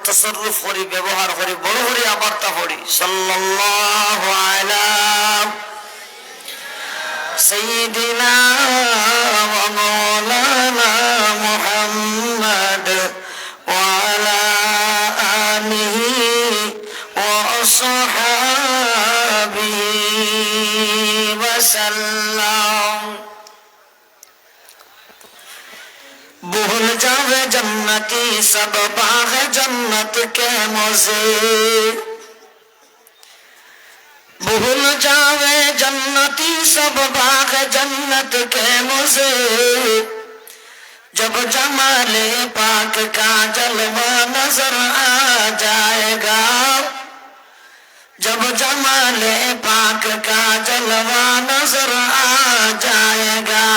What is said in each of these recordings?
তসররুফ করি, ব্যবহার করি, বড় করি আবার তা পড়ি সাল্লাল্লাহু আলা সাইয়্যিদিনা ওয়া মাওলানা মুহাম্মদ ওয়া আলা আলিহি ওয়া আসহাবিহি ওয়া সাল্লাম। भूल जावे जन्नती सब बाग जन्नत के मजे, भूल जावे जन्नती सब बाग जन्नत के मजे, जब जमाले पाक का जलवा नजर आ जाएगा, जब जमाले पाक का जलवा नजर आ जाएगा।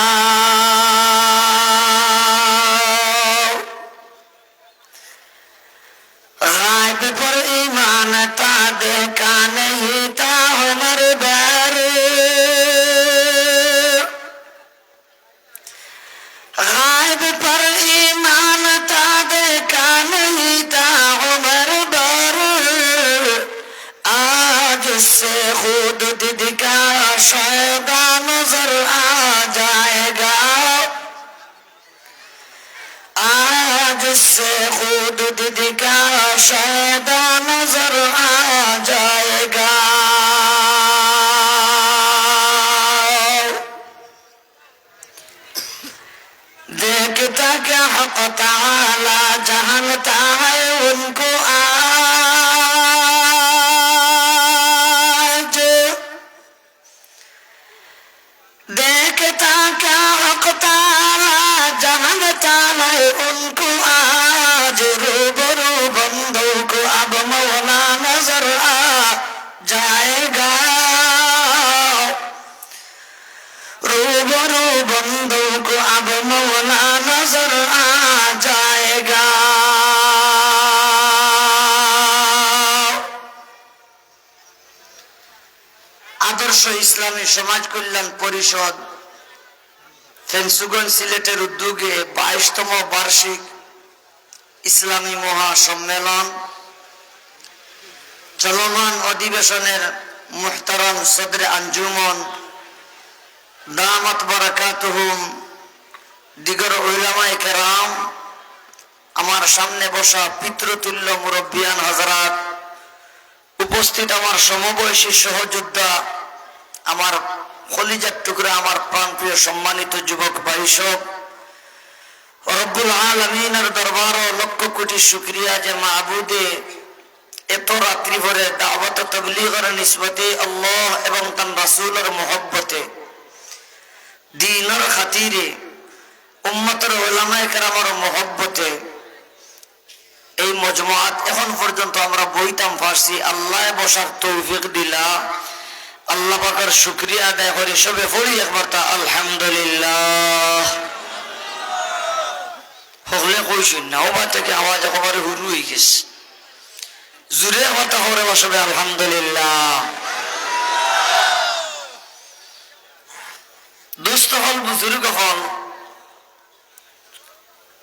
गायब पर ईमान था देखा नहीं था उमर बैर, गायब पर ईमान था देखा नहीं था उमर बैर, आज से खुद दीद का शायदा नजर आ जाएगा, आज से खुद दीद का शायदा नजर आ जाएगा। देखता क्या हक ताला जानता है उनको आज, देखता क्या हक ताला जानता है उनको आज, रूबरू बंदों को अब मौला नजर आ जाएगा, रूबरू बंदों को अब मौला नजर आ जाएगा। আদর্শ ইসলামী সমাজ কল্যাণ পরিষদ ফেঞ্চুগঞ্জ সিলেটের উদ্যোগে 22তম বার্ষিক ইসলামী মহাসম্মেলন চলমান অধিবেশনের মুহতারাম সদরে আঞ্জুমন দামাত বারাকাতুহুম দিগর উলামায়ে কেরাম, আমার সামনে বসা পিতৃতুল্য মুরব্বিয়ান হযরত, উপস্থিত আমার সমবয়সী সহযোদ্ধা, আমার কলিজার টুকরা, আমার প্রাণপ্রিয় সম্মানিত যুবক ভাই সব, রব্বুল আলামিনের দরবারে লক্ষ কোটি শুকরিয়া যে মাবুদে এত রাত্রি ভরে দাওয়াত তাবলীগের নিসবতে আল্লাহ এবং তার রাসূলের মহব্বতে দ্বীনের খাতিরে উম্মতের উলামায়ে কেরামের মহব্বতে এই মজমুআত এখন পর্যন্ত আমরা বইতাম পারছি। আল্লাহ বসার তৌফিক দিলা, আল্লাহ পাকের শুকরিয়া আদায় করি সবে পড়ি একবার তা আলহামদুলিল্লাহ। হলে কইছেন না ওবা থেকে আওয়াজ একেবারে হুরু হয়ে গেছে, জুড়ে কথা করে বসবে আলহামদুলিল্লাহ। দুস্থ হল বুজুর্গ হল,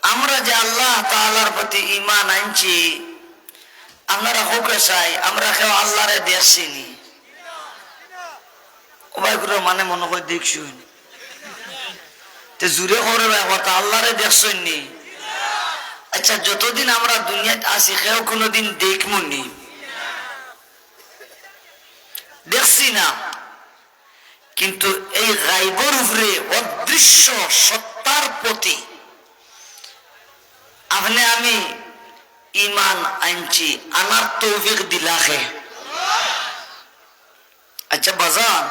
আমরা যে আল্লাহ তাআলার প্রতি ঈমান আনছি, আপনারা হোকে চাই আমরা কেউ আল্লাহরে দেখছিনি ওবাইগুলো মানে মনে করে দেখছুন তে জুড়ে করে কথা আল্লাহরে দেখছনি। আচ্ছা, যতদিন আমরা দুনিয়াতে আছি কেউ কোনোদিন দেখমুনি, দেখছি না, কিন্তু এই গায়বের উপরে অদৃশ্য সত্তার প্রতি আপনি আমি ঈমান আনছি, আনার তৌফিক দিলাহে। আচ্ছা বাজান,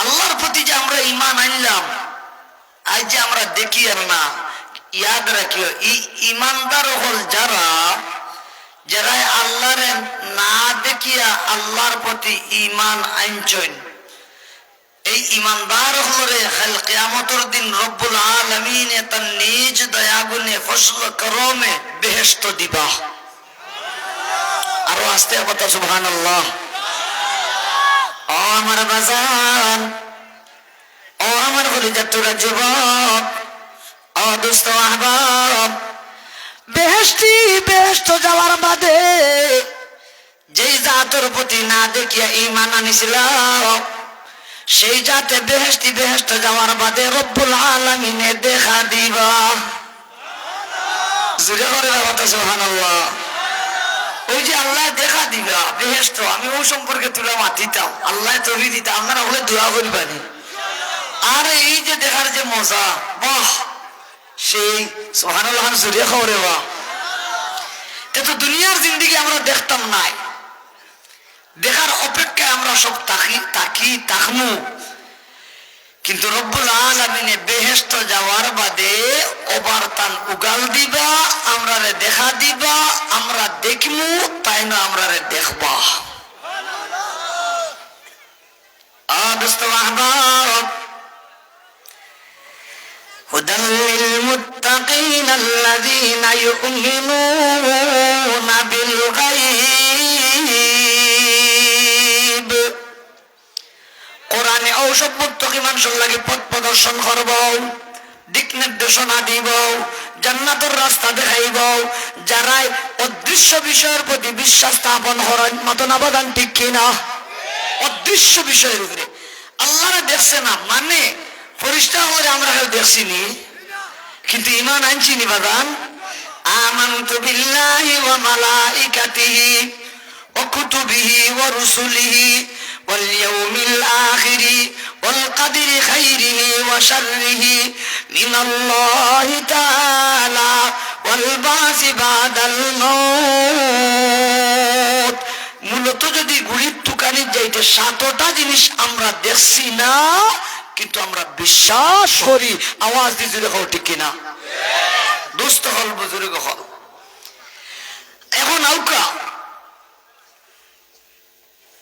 আল্লাহর প্রতি যে আমরা ঈমান আনলাম, আজ যে আমরা দেখি আর না, ইয়াদ রাখিও এই ঈমানদার হল যারা যারা আল্লাহরে না দেখিয়া আল্লাহর প্রতি ঈমান আনছেন। এই ঈমানদার হলরে কাল কিয়ামতের দিন রব্বুল আলামিন তার নিজ দয়াগুণে ফজল করমে বেহেশত দিবা। আরো আস্তে কথা সুবহানাল্লাহ। ও আমার বাজান, ও আমার কলিজার টুকরা যুবক, ও দোস্ত আহবাব, বেহেশতি বেহেশত যাওয়ার বাদে যেই জাতের প্রতি না দেখিয়া ঈমান আনিছিলাম সেই জাতে বেহেশত যাওয়ার বাদে রব্বুল আলামিনে দেখা দিবা। জোরে করে বাবা সুবহানাল্লাহ। ওই যে আল্লাহ দেখা দিবা বেহেশত, আমি ওই সম্পর্কে তুলে মাতিতাম, আল্লাহ তৌফিক দিতাম, আপনারা হলে দোয়া করবানি। আর এই যে দেখার যে মজা, বাহ, সেই সুবহানাল্লাহ জোরে করে বাবা। কিন্তু দুনিয়ার জিন্দেগি আমরা দেখতাম নাই, দেখার অপেক্ষায় আমরা সব তাকমু। কিন্তু রব্বুল আলামিনে বেহেশত যাওয়ার বাদে ওবারতান উগাল দিবা, আমরারে দেখা দিবা, আমরা দেখমু, তাই না আমরারে দেখবা। দোস্ত আহবাব, হুদাল লিল মুত্তাকিন আল্লাযীনা ইউমিনুনা বিল গায়ব। কোরআনে ঔষধ মুত্তাকি মানুষের লাগে পথ প্রদর্শন করব, দিক নির্দেশনা দিব, জান্নাতের রাস্তা দেখাইব। যারা অদৃশ্য বিষয়ের প্রতি বিশ্বাস স্থাপন করেন, মতন আবাদান ঠিক কিনা? অদৃশ্য বিষয়ের উপরে আল্লাহরে দেখছে না মানে পরিষ্কার করে আমরা দেখছি নি, কিন্তু ঈমান আনছি নি বাদান। আমানতু বিল্লাহি ওয়া মালাইকাতিহি ওয়া কুতুবিহি ওয়া রুসুলিহি ওয়াল ইয়াউমিল আখিরি ওয়াল কদরি খাইরিহি ওয়া শাররিহি মিনাল্লাহি তাআলা ওয়াল বাসি বাদাল মাউত। মূলত যদি গুলির দোকানে যাইতে 7টা জিনিস আমরা দেখছি না, কিন্তু আমরা বিশ্বাস করি। আওয়াজ দিয়ে জুড়ে খাও ঠিক কিনা? দোস্ত হল বুজুর্গ হল। এখন আউকা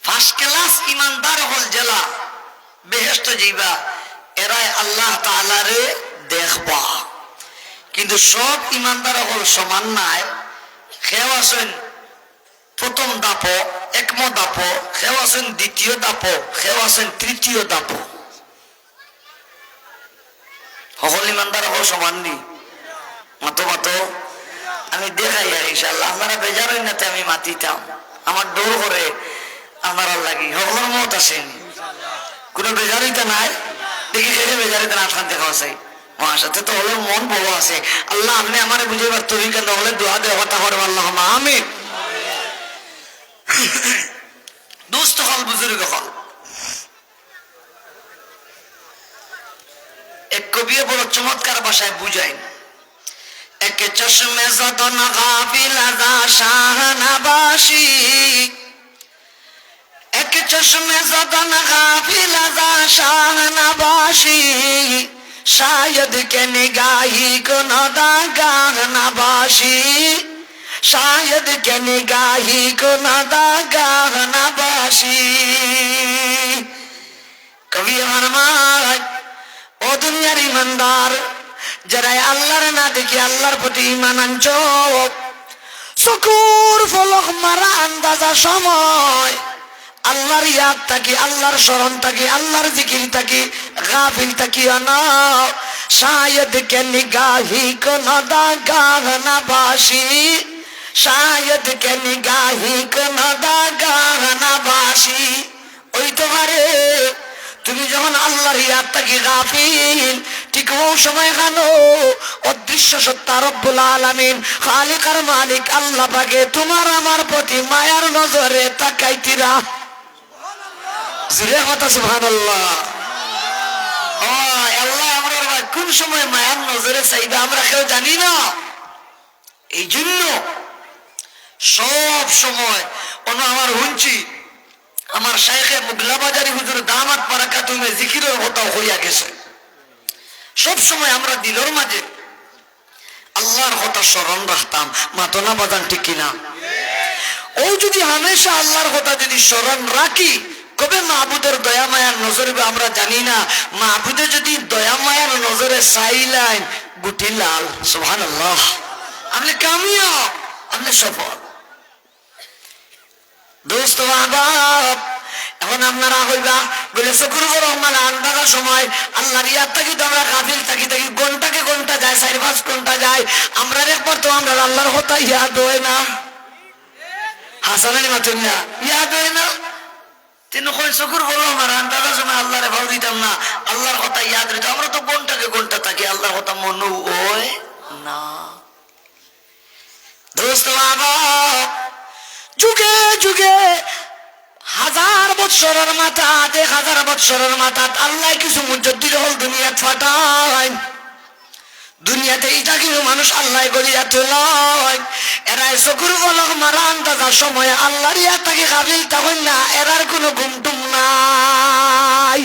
ফার্স্ট ক্লাস ইমানদার হল জেলা বেহেশত যাইবা, এরাই আল্লাহ তাআলারে দেখবা। কিন্তু সব ইমানদার হল সমান নাই। খেয়াল আছেন প্রথম দাপ, একম দাপ, খেয়াল আছেন দ্বিতীয় দাপ, খেয়াল আছেন তৃতীয় দাপ। সকল ইমানদার হল সমান নি? মাতো আমি দেখাই আর ইনশাআল্লাহ আপনারা বেজার হই নাতে আমি মাতিতাম, আমার দৌড় করে আপনারা লাগি সকলের মত আসেন, কোনো বেজারিতা নাই। দেখি খেয়ে বেজারিতা না আটখান দেখা আছে আমার সাথে তো হলেও মন বড় আছে। আল্লাহ আপনি আমার বুঝেবার তরিকা হলে দোয়া দেওয়া কথা করে আল্লাহ আমিন। দোস্ত হল বুজুর্গ হল। এক কবিয়ে বড় চমৎকার ভাষায় বুঝাই, একে চশমে যতন গাফিল আযা শাহনাবাসী, একে চশমে যতন গাফিল আযা শাহনাবাসী, শায়দ কে নিগাহি কো নদাগাহ নবাসী, শায়দ কে নিগাহি কো নদাগাহ নবাসী। কবি আমার মায় ও দুনিয়ার ইমানদার যারা আল্লাহর না দেখি আল্লাহর প্রতি ঈমান আনছ, চকুর ফলক মারা আন্দাজা সময় আল্লাহর ইয়াদ থাকি, আল্লাহর স্মরণ থাকি, আল্লাহর জিকির থাকি গাফিল থাকিও না। শায়দ কে নিগাহি কো নদাগাহ নবাসী, শায়দ কে নিগাহি কো নদাগাহ নবাসী। ওই তোমারে তুমি যখন আল্লাহর ইয়াদ থাকি গাফিল, ঠিক ওই সময় খানো অদৃশ্য সত্তা রব্বুল আলামিন খালিক আর মালিক আল্লাহ পাকে তোমার আমার প্রতি মায়ার নজরে তাকাইতিরা। জুড়ে কথা সুবহানাল্লাহ। আল্লাহ আমরা কোন সময় মায়ার নজরে চাইবে আমরা কেউ জানি না। এই জন্য সব সময় আমার হুঁচি আমার শাইখে মুগলা বাজারি হুজুর দামাত বারাকাতুহু জিকিরের কথা হইয়া গেছে। সব সময় আমরা দিলের মাঝে আল্লাহর কথা স্মরণ রাখতাম, মাতনা বাজান ঠিক কিনা? ও যদি হামেশা আল্লাহর কথা যদি স্মরণ রাখি, কবে মাহবুদের দয়া মায়ার নজরে আমরা জানি না। মাহবুদে যদি দয়া মায়ার নজরে চাইলেন গুটি লাল, সুবহানাল্লাহ, আপনি কামিয়াব, আপনি সফল। দোস্ত আহবাব, এখন আপনারা হইবা বলে চকুর বড় মানে আন্দাজের সময় আল্লাহর ইয়াদ থাকি তো আমরা গাফিল থাকি থাকি ঘন্টাকে ঘন্টা যায় 4-5 ঘন্টা যায় আমরা একবার তো আমরা আল্লাহর কথা ইয়াদ হয় না হাসানানি মাতুন না ইয়াদ হয় না তিনি কই চকুর বড় আমার আন্দাজের সময় আল্লাহরে ভাও দিতাম না আল্লাহর কথা ইয়াদ রইতো আমরা তো ঘন্টাকে ঘন্টা থাকি আল্লাহর কথা মনে হয় না দোস্ত বাবা যুগে যুগে 1000 বছরের মাথাত 1000 বছরের মাথাত আল্লাহ কিছু মুজাদ্দিদ হল দুনিয়া ফাটায় দুনিয়াতে এটা কিছু মানুষ আল্লাহ গলিয়া তোলায় এরা চকুর বলক মারা আন্দাজার সময় আল্লাহর ইয়াদ থাকি কাবিল তখন না এরার কোনো ঘুমটুম নাই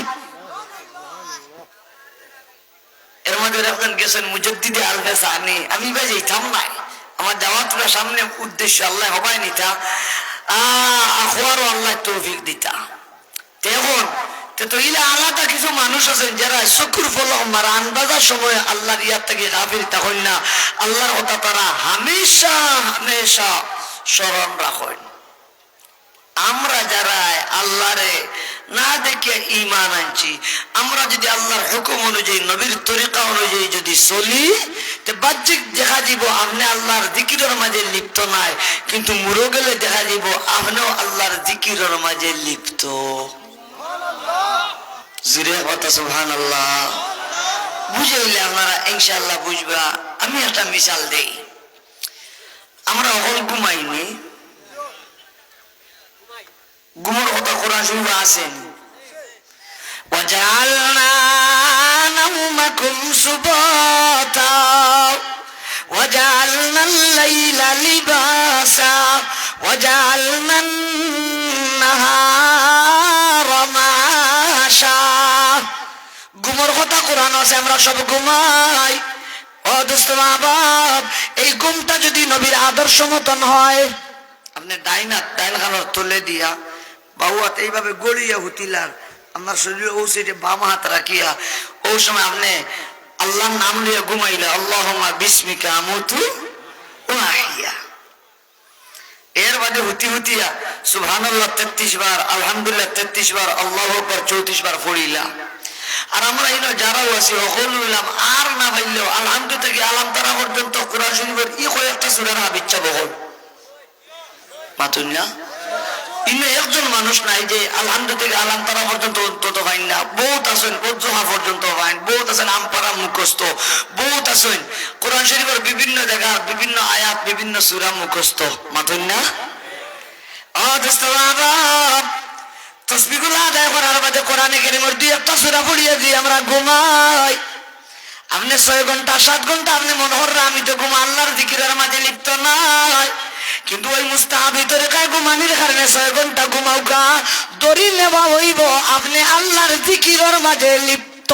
এর মধ্যে এখন গেছেন মুজাদ্দিদে আলফে সানি আমি বাজাইতাম নাই আমার জামাতরা সামনে উদ্দেশ্য আল্লাহ হবাই নিতা আখওয়ারও আল্লাহ তৌফিক দিতা এখন তো ইলা আলাদা কিছু মানুষ আছেন যারা চকুর ফলক মারা আন্দাজার সময় আল্লাহর ইয়াদ থেকে গাফিল তখন না আল্লাহর কথা তারা হামেশা হামেশা স্মরণ রাখেন আমরা যারা আল্লাহরে না দেখে ঈমান আনছি আমরা যদি আল্লাহর হুকুম অনুযায়ী নবীর তরিকা অনুযায়ী যদি চলি তে বাহ্যিক দেখা যাব আপনি আল্লাহর জিকিরের মাঝে লিপ্ত নাই কিন্তু মুরো গেলে দেখা যাব আপনিও আল্লাহর জিকিরের মাঝে লিপ্ত জুরে কথা সুবহানাল্লাহ বুঝাইলে আপনারা ইনশাআল্লাহ বুঝবা আমি একটা মিসাল দেই আমরা হল ঘুমাইনি ঘুমের কথা কোরআন শরীফে আছেন ওয়াজআলনা নাওমাকুম সুবাতা ওয়াজআলনা আল-লাইলা লিবাসা ওয়াজআলনা আন-নাহারা মাশা ঘুমের কথা কোরআন আছে আমরা সব ঘুমাই ও দোস্ত বাবা এই ঘুমটা যদি নবীর আদর্শ মতন হয় আপনি ডাইন খানোর তুলে দিয়া বাহুয়াত এইভাবে গড়িয়া হুতিলার আপনার শরীরে ও সাইডে বাম হাত রাখিয়া ও সময় আপনি আল্লাহর নাম নিয়ে ঘুমাইলে আল্লাহুম্মা বিসমিকা আমুতু ওয়া আহইয়া এর বাদে হুতি হুতিয়া সুবহানাল্লাহ 33 বার আলহামদুলিল্লাহ 33 বার আল্লাহু আকবার 34 বার পড়িলা আর আমরা ইনো যারাও আছি হকলুলাম আর না ভাইলেও আলহামদুলিল্লাহ থেকে আলাম তারা পর্যন্ত কোরআন শরীফের ই কয়েকটা সূরা না বিচ্ছা বহল মাতুন না ইনে একজন মানুষ নাই যে আলহামদুলিল্লাহ থেকে আলাম তারা পর্যন্ত অন্তত পাইন না বহুত আছেন উজ্জহা পর্যন্ত পাইন বহুত আছেন আমপারা মুখস্থ বহুত আছেন কোরআন শরীফের বিভিন্ন জায়গা বিভিন্ন আয়াত বিভিন্ন সূরা মুখস্থ মাতুন না ও দোস্ত বাবা তাসবিহুল আদায় করার বাদে কোরআনে কারীমের দুই একটা সূরা পড়িয়ে দিয়ে আমরা ঘুমাই আপনি 6 ঘন্টা 7 ঘন্টা আপনি মনে করেন আমি তো ঘুম আল্লাহর জিকিরের মাঝে লিপ্ত নাই কিন্তু ওই মুস্তাহাবি তরিকায় ঘুমানির কারণে 6 ঘন্টা ঘুমাওকা দড়ি নেওয়া হইব আপনি আল্লাহর জিকিরের মাঝে লিপ্ত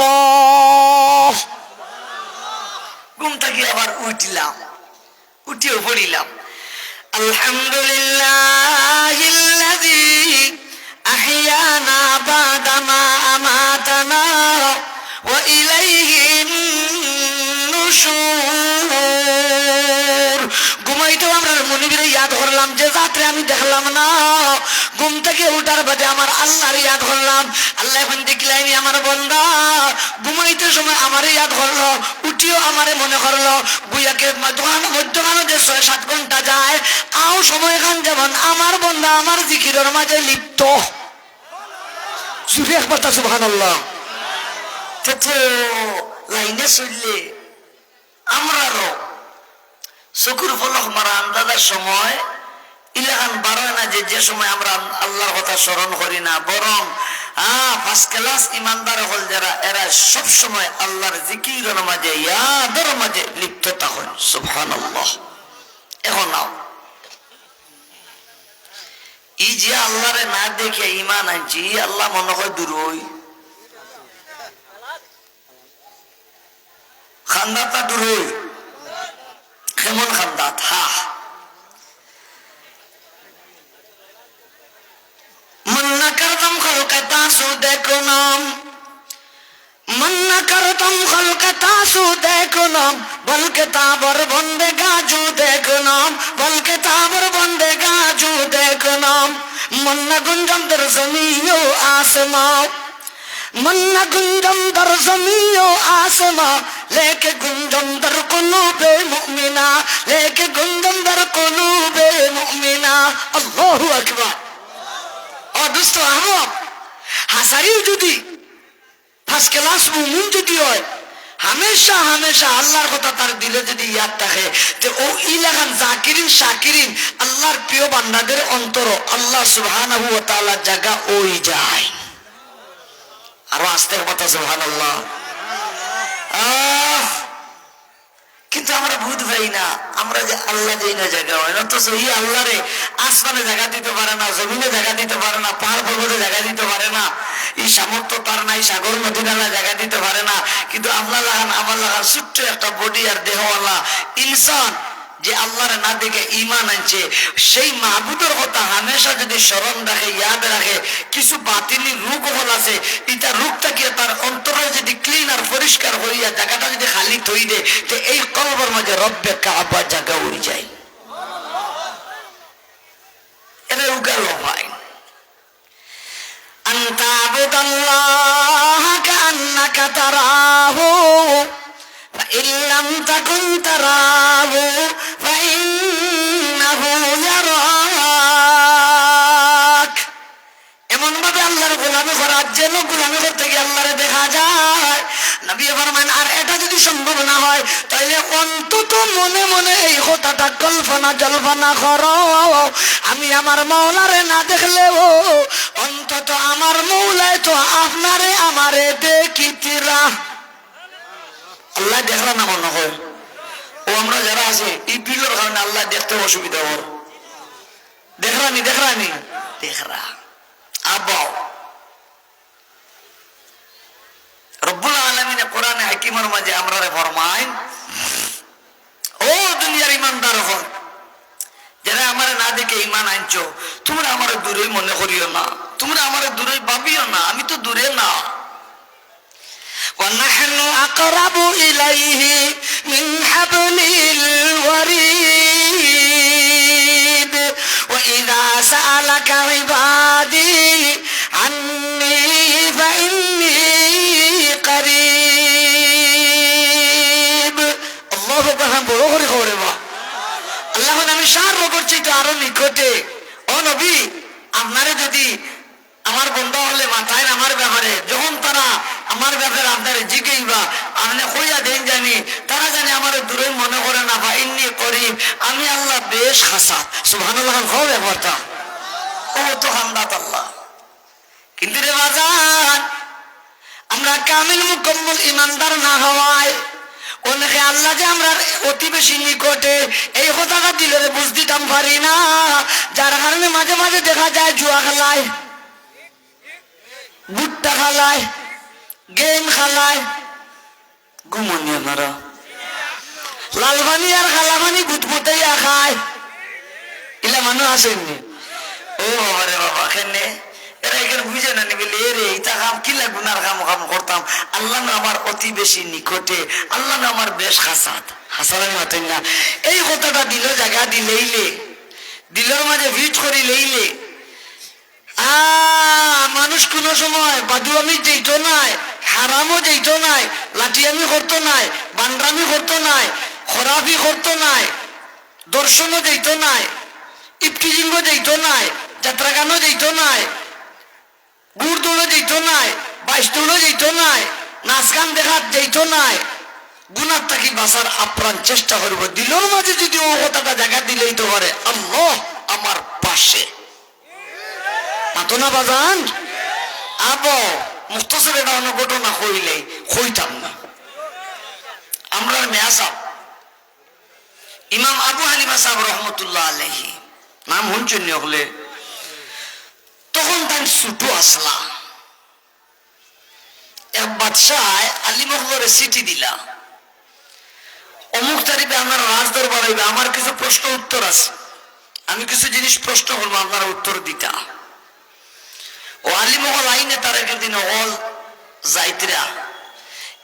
ঘুম থেকে আবার উঠলাম উঠিও পড়িলাম আলহামদুলিল্লাহিল্লাযী আহইয়ানা বাদামা আমাতানা ওয়া ইলাইহিন নুশুর ঘুমাইতেও আমরা মনিবের ইয়াদ করলাম যে রাত্রে আমি দেখলাম না ঘুম থেকে উঠার বাদে আমার আল্লাহর ইয়াদ করলাম আল্লাহ এখন দেখলাম আমার বান্দা ঘুমাইতে সময় আমার ইয়াদ করলো উঠিও আমারে মনে করলো বুয়াকে মধ্যখানে যে 6-7 ঘন্টা যায় আও সময়খান যেমন আমার বান্দা আমার জিকিরের মাঝে লিপ্ত সুরে একবার সুবহানাল্লাহ তো লাইনে চললে আমরারও চকুর ফলক মারা আন্দাজার সময় ইলাকান বাড়ায় না যে সময় আমরা আল্লাহর কথা স্মরণ করি না বরং ফার্স্ট ক্লাস ইমানদার হল যারা এরা সব সময় আল্লাহর জিকিরের মাঝে ইয়াদের মাঝে লিপ্ত থাকেন সুবহানাল্লাহ এখন নাও এই যে আল্লাহরে না দেখে ঈমান আনছি আল্লাহ মনে হয় দূরই খান্দাতা দূরই কেমন খান্দাত মন্না করতম খলকতা সু দেখো নাম মন্না করতম খলকতা সু দেখো নাম বলকে তাবর বন্দে গাজু দেখো নাম বলকে তাবর বন্দে গাজু দেখো নাম মন্না गुंजम दर ज़मीनो आसमां, मन्ना गुंजम दर ज़मीनो आसमां, लेके गुंजम दर कुलूबे मुमिना, लेके गुंजम दर कुलूबे मुमिना। अल्लाहु अकबर। और दोस्तों हम हासारी जुदी ফার্স্ট ক্লাস মুমিন যদি হয়, হামেশা হামেশা আল্লাহর কথা তার দিলে যদি ইয়াদ থাকে, তো ও ইলাকান জাকিরিন শাকিরিন আল্লাহর প্রিয় বান্দাদের অন্তর আল্লাহ সুবহানাহু ওয়া তাআলা জায়গা ওই যায়। আরো আস্তে কথা সুবহানাল্লাহ। কিন্তু আমরা বুঝ পাই না, আমরা যে আল্লাহ যেই না জায়গা হয় না, তো সেই আল্লাহরে আসমানে জায়গা দিতে পারে না, জমিনে জায়গা দিতে পারে না, পাহাড় পর্বতে জায়গা দিতে পারে না, এই সামর্থ্য তার নাই, সাগর নদী নালা জায়গা দিতে পারে না। কিন্তু আল্লাহ লাগান আমার লাগান ছোট্ট একটা বডি আর দেহওয়ালা ইনসান যে আল্লাহরে না দেখে ঈমান আনছে, সেই মাহবুদের কথা হামেশা যদি স্মরণ রাখে, ইয়াদ রাখে, কিছু বাতিনি রূপ হল আছে, এটা রূপটাকে তার অন্তরে যদি ক্লিন আর পরিষ্কার হইয়া জায়গাটা যদি খালি থই দে, তো এই কলবের মাঝে রব্বে কাবা জায়গা উড়ে যায়। এটা উগাল ভাই। আনতা আবুদাল্লাহ কান্নাকা তারাহু فإن لم تكن تراه فإنه يراك। এমন ভাবে আল্লাহর গোলামি করার জন্য গোলামি করতে গিয়ে আল্লাহরে দেখা যায়। নবী ফরমান আর এটা যদি সম্ভব না হয়, তাহলে অন্তত মনে মনে এই কথাটা কল্পনা জল্পনা করো, আমি আমার মাওলারে না দেখলেও অন্তত আমার মৌলায় তো আপনারে আমারে দেখিতিরা। আল্লাহ দেখরা না মনে হয়, ও আমরা যারা আছে এই বিলের কারণে আল্লাহ দেখতে অসুবিধা হল। দেখরানি দেখরানি দেখরা আবাও রব্বুল আলামিন কোরআনে হাকিমের মাঝে আমরারে ফরমায়, ও দুনিয়ার ইমানদার হন, যারা আমারে না দেখে ঈমান আনছো, তোমরা আমারে দূরে মনে করিও না, তোমরা আমারে দূরে ভাবিও না, আমি তো দূরে না। ونحن أقرب إليه من حبل الوريد وإذا سألك عبادي عني فإني قريب। الله أكبر بروغري خوربا الله نامي شهر করছি তো আরো নিকটে। ও নবী, আপনারে যদি আমার বন্ধা হলে মাথায় আমার ব্যাপারে যখন তারা আমার ব্যাপারে আপনারে জিজ্ঞাসা আপনি কইয়া দেন জানি, তারা জানে আমার দূরে মনে করে না, ফাইন্নি করিব, আমি আল্লাহ বেশ খাসা। সুবহানাল্লাহ খাও ব্যাপারটা, ও তো হামদাত আল্লাহ। কিন্তু রে বাজান, আমরা কামিল মুকম্মল ইমানদার না হওয়ায় অনেকে আল্লাহ যে আমরা অতি বেশি নিকটে এই কথাটা দিলে বুঝ দিতাম পারি না, যার কারণে মাঝে মাঝে দেখা যায় জুয়া খেলায়, ভুট্টা খালায়, গেম খালায়, ঘুমনি আপনারা লালবানি আর খালাবানি গুটগুটাইয়া খায়, এলা মানুষ আসেননি। ও বাবা রে বাবা, কেনে এরা এখানে বুঝে না নিবি রে, এটা কাম কিলা গুনার কাম কাম করতাম, আল্লাহ না আমার অতি বেশি নিকটে, আল্লাহ না আমার বেশ হাসাত হাসানি হতেন না। এই কথাটা দিল জায়গা দিলেইলে, দিলের মাঝে ভিট করি লইলে মানুষ কোন সময় বাদুয়ামি যেত নাই, হারামও যেত নাই, লাঠিয়ামি করতো নাই, বান্ডামি করতো নাই, খরাফি করতো নাই, দর্শনও যেত নাই, ইফটিজিঙ্গ যেত নাই, যাত্রা গানও যেত নাই, গুড় দৌড়ও যেত নাই, বাইশ দৌড়ও যেত নাই, নাচ গান দেখার যেত নাই। গুনার থাকি বাঁচার আপ্রাণ চেষ্টা করবো। দিলের মাঝে যদি ও কথাটা জায়গা দিলেই তো পারে আল্লাহ আমার পাশে মাতো না বাজান। আবো মুখতসর এটা অন্য ঘটনা হইলে হইতাম না। আমরা মেয়া সাহেব ইমাম আবু হানিফা সাহেব রহমতুল্লাহ আলাইহি নাম শুনছেন হলে, তখন তাই ছোট আসলা এক বাদশাহ আলী মহবরে চিঠি দিলা, অমুক তারিখে আপনার রাজ দরবার হইবে, আমার কিছু প্রশ্ন উত্তর আছে, আমি কিছু জিনিস প্রশ্ন করবো, আপনারা উত্তর দিতা। ও আলী মহল আইনে তার একদিন হল যাইতরা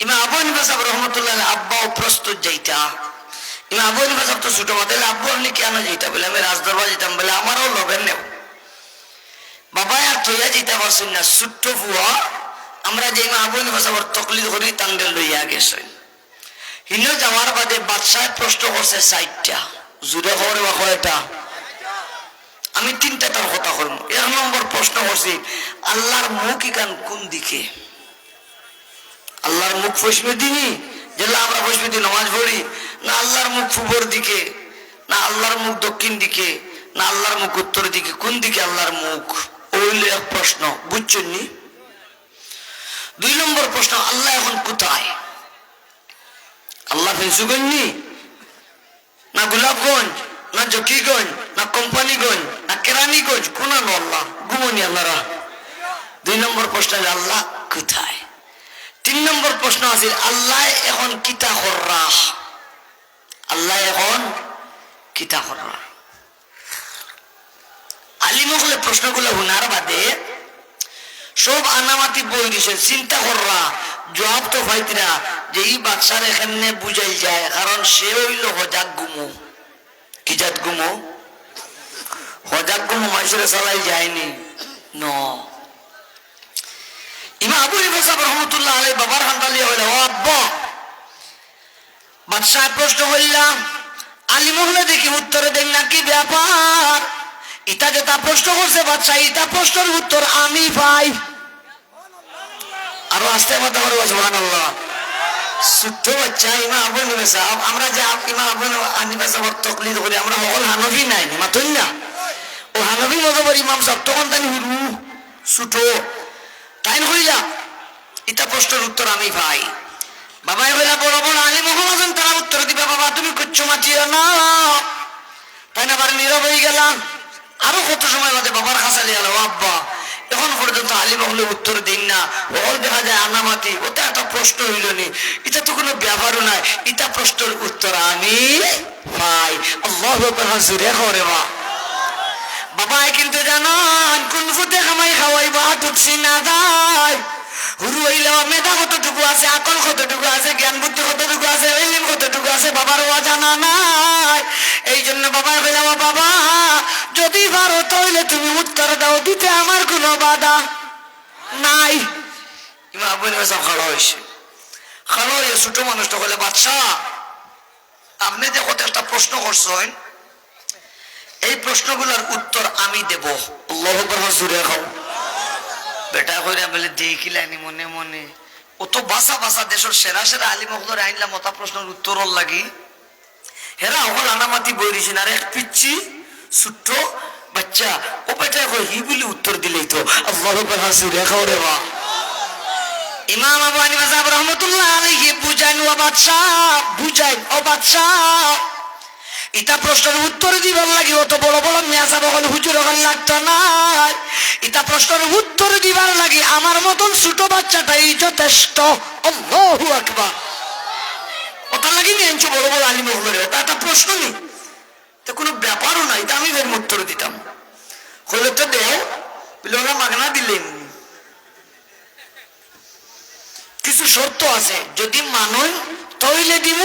ইমাম আবু হানিফা সাহেব রহমতুল্লাহ আব্বাও প্রস্তুত যাইতা। ইমাম আবু হানিফা সাহেব তো ছোট মাথায়, আব্বু আপনি কেন যাইতা? বলে আমি রাজ দরবার যেতাম। বলে আমারও লবেন নেও। বাবা আর তৈয়া যেতে পারছেন না, ছোট্ট ফুয়া আমরা যে মা বোন ভাষাবার তকলিদ করি তাঙ্গেল লইয়া গেছেন। হিনো যাওয়ার বাদে বাদশাহ প্রশ্ন করছে 4টা, জুড়ে খবরে বা কয়টা? আমি 3টা তার কথা করবো। 1 নম্বর প্রশ্ন করছি, আল্লাহর মুখ ইকান কোন দিকে? আল্লাহর মুখ পশ্চিমে দিনই যেগুলো আমরা পশ্চিমে দিন নামাজ পড়ি, না আল্লাহর মুখ পূর্বর দিকে, না আল্লাহর মুখ দক্ষিণ দিকে, না আল্লাহর মুখ উত্তর দিকে? কোন দিকে আল্লাহর মুখ? ওইল এক প্রশ্ন, বুঝছেন নি? 2 নম্বর প্রশ্ন, আল্লাহ এখন কোথায়? আল্লাহ ফেসুগঞ্জি, না গোলাপগঞ্জ, না জকিগঞ্জ, না কোম্পানিগঞ্জ, না কেরানীগঞ্জ? কোন আল্লাহ? ঘুমনি আল্লাহরা। 2 নম্বর প্রশ্ন, আল্লাহ কোথায়? 3 নম্বর প্রশ্ন আছে, আল্লাহ এখন কিতা কররা? আল্লাহ এখন কিতা কররা? আলিম হলে প্রশ্নগুলো হুনার বাদে সব আনামাতি বই দিছে, চিন্তা কররা, জবাব তো পাইতরা যে এই বাচ্চার এখানে বুঝাই যায়, কারণ সে হইল হজাক গুমো। কি জাত গুমো? হজাক গুমো মানুষের চালাই যায়নি। ন ইমাম আবু হানিফা সাহেব রহমতুল্লাহ আলাইহি বাবার হান্দালি হইল, ও আব্বা বাদশাহ প্রশ্ন করলাম, আলিম হলে দেখি উত্তরে দেন না, কি ব্যাপার? ইটা যেটা প্রশ্ন করছে বাদশাহ, ইটা প্রশ্নের উত্তর আমি পাই। আরো আসতে কথা বলবো, সুবহানাল্লাহ। ছোট্ট বাচ্চা ইমাম আবু হানিফা সাহেব, আমরা যে ইমাম আবু হানিফা সাহেবের তাকলিদ করি, আমরা সকল হানফি নাই মাতুন না, ও হানফি মতবাদ ইমাম সাহেব তখন তাই হুরু ছোট তাই হইলা, ইটা প্রশ্নের উত্তর আমি পাই। বাবাই হইলা বড় বড় আলিম হলাম, তারা উত্তর দিবা, বাবা তুমি কুচ্ছ মাতিও না। তাই না, আবার নীরব হয়ে গেলাম। আরো কত সময় বাদে বাবার খাসালি গেল, আব্বা এখন পর্যন্ত আলিম হলে উত্তর দিন না, ওর দেখা যায় আনামাতি, ওটা একটা প্রশ্ন হইল নি, এটা তো কোনো ব্যাপারও নাই, এটা প্রশ্নের উত্তর আমি পাই। আল্লাহু আকবার, জোরে করে বা বাবাই। কিন্তু জানান কোন ফুটে খামাই খাওয়াই বা টুকছি না যায়। হুরু হইলে মেধা কতটুকু আছে, আকল কতটুকু আছে, জ্ঞান বুদ্ধি কতটুকু আছে, ইলম কতটুকু আছে, বাবার ও জানা নাই। এই জন্য বাবাই কইলাম, বাবা যদি পারো তাহলে তুমি উত্তর দাও, দিতে আমার কোনো বাধা নাই। ইমাম আবু হানিফা সাহেব খাড়া হয়েছে, খাড়া হয়ে ছোট মানুষটা বলে, বাদশাহ আপনি যে কত একটা প্রশ্ন করছেন, এই প্রশ্নগুলোর উত্তর আমি দেব। আল্লাহু আকবার, জোরে খাও। বেটা কইরা বলে দেখিলানি মনে মনে, ও তো বাসা বাসা দেশের সেরা সেরা আলিম হকলরে আইনলাম ওটা প্রশ্নের উত্তর লাগি, হেরা হল আনামাতি বই দিছেন, আর এক পিচ্ছি ছোট্ট বাচ্চা ও বেটা কই হি বলে উত্তর দিলেই তো। আল্লাহু আকবার, জোরে খাও রে বা। ইমাম আবু হানিফা সাহেব রহমাতুল্লাহ আলাইহি বুঝাইন, ও বাদশাহ বুঝাইন, ও বাদশাহ ইটা প্রশ্নের উত্তর দিবার লাগি অত বড় বড় মেয়াজা বগল হুজুর ওখানে লাগতো না। ইটা প্রশ্নের উত্তর দিবার লাগি আমার মতন ছোট বাচ্চাটাই যথেষ্ট। আল্লাহু আকবার। ওটা লাগি নিয়ে বড় বড় আলিম হলে ওটা একটা প্রশ্ন নেই, তো কোনো ব্যাপারও নাই, তা আমি এর উত্তর দিতাম। হলে তো দেও বলে ওরা মাগনা দিলেন, কিছু শর্ত আছে, যদি মানুন তাহলে দিব,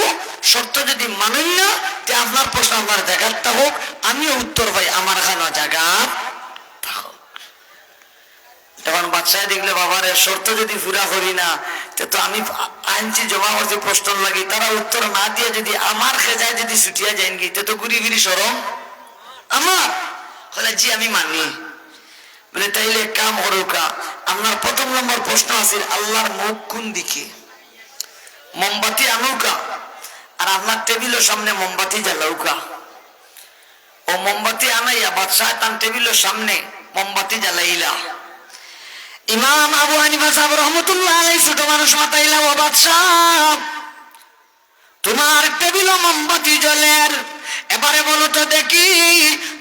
শর্ত যদি মানুন না তে আপনার প্রশ্ন আমার জায়গাটা হোক, আমিও উত্তর পাই আমার খানো জায়গা থাকুক। তখন বাচ্চায় দেখলে বাবার শর্ত যদি পুরা করি না, তো আমি আনছি জমা করছি প্রশ্ন লাগি, তারা উত্তর না দিয়ে যদি আমার খেজায় যদি ছুটিয়া যান গি, তো ঘুরি ফিরি সরম আমার হলে জি আমি মানি। বলে তাইলে কাম করুকা, আপনার 1 নম্বর প্রশ্ন আছে আল্লাহর মুখ কোন দিকে? মোমবাতি আনুকা, আর আপনার টেবিলের সামনে মোমবাতি জ্বালাউকা। ও মোমবাতি আনাইয়া বাদশাহ তার টেবিলের সামনে মোমবাতি জ্বালাইলা। ইমাম আবু হানিফা সাহেব রহমতুল্লাহ আলাইহি ছোট মানুষ মাতাইলা, ও বাদশাহ তোমার টেবিলে মোমবাতি জ্বলের, এবারে বলো তো দেখি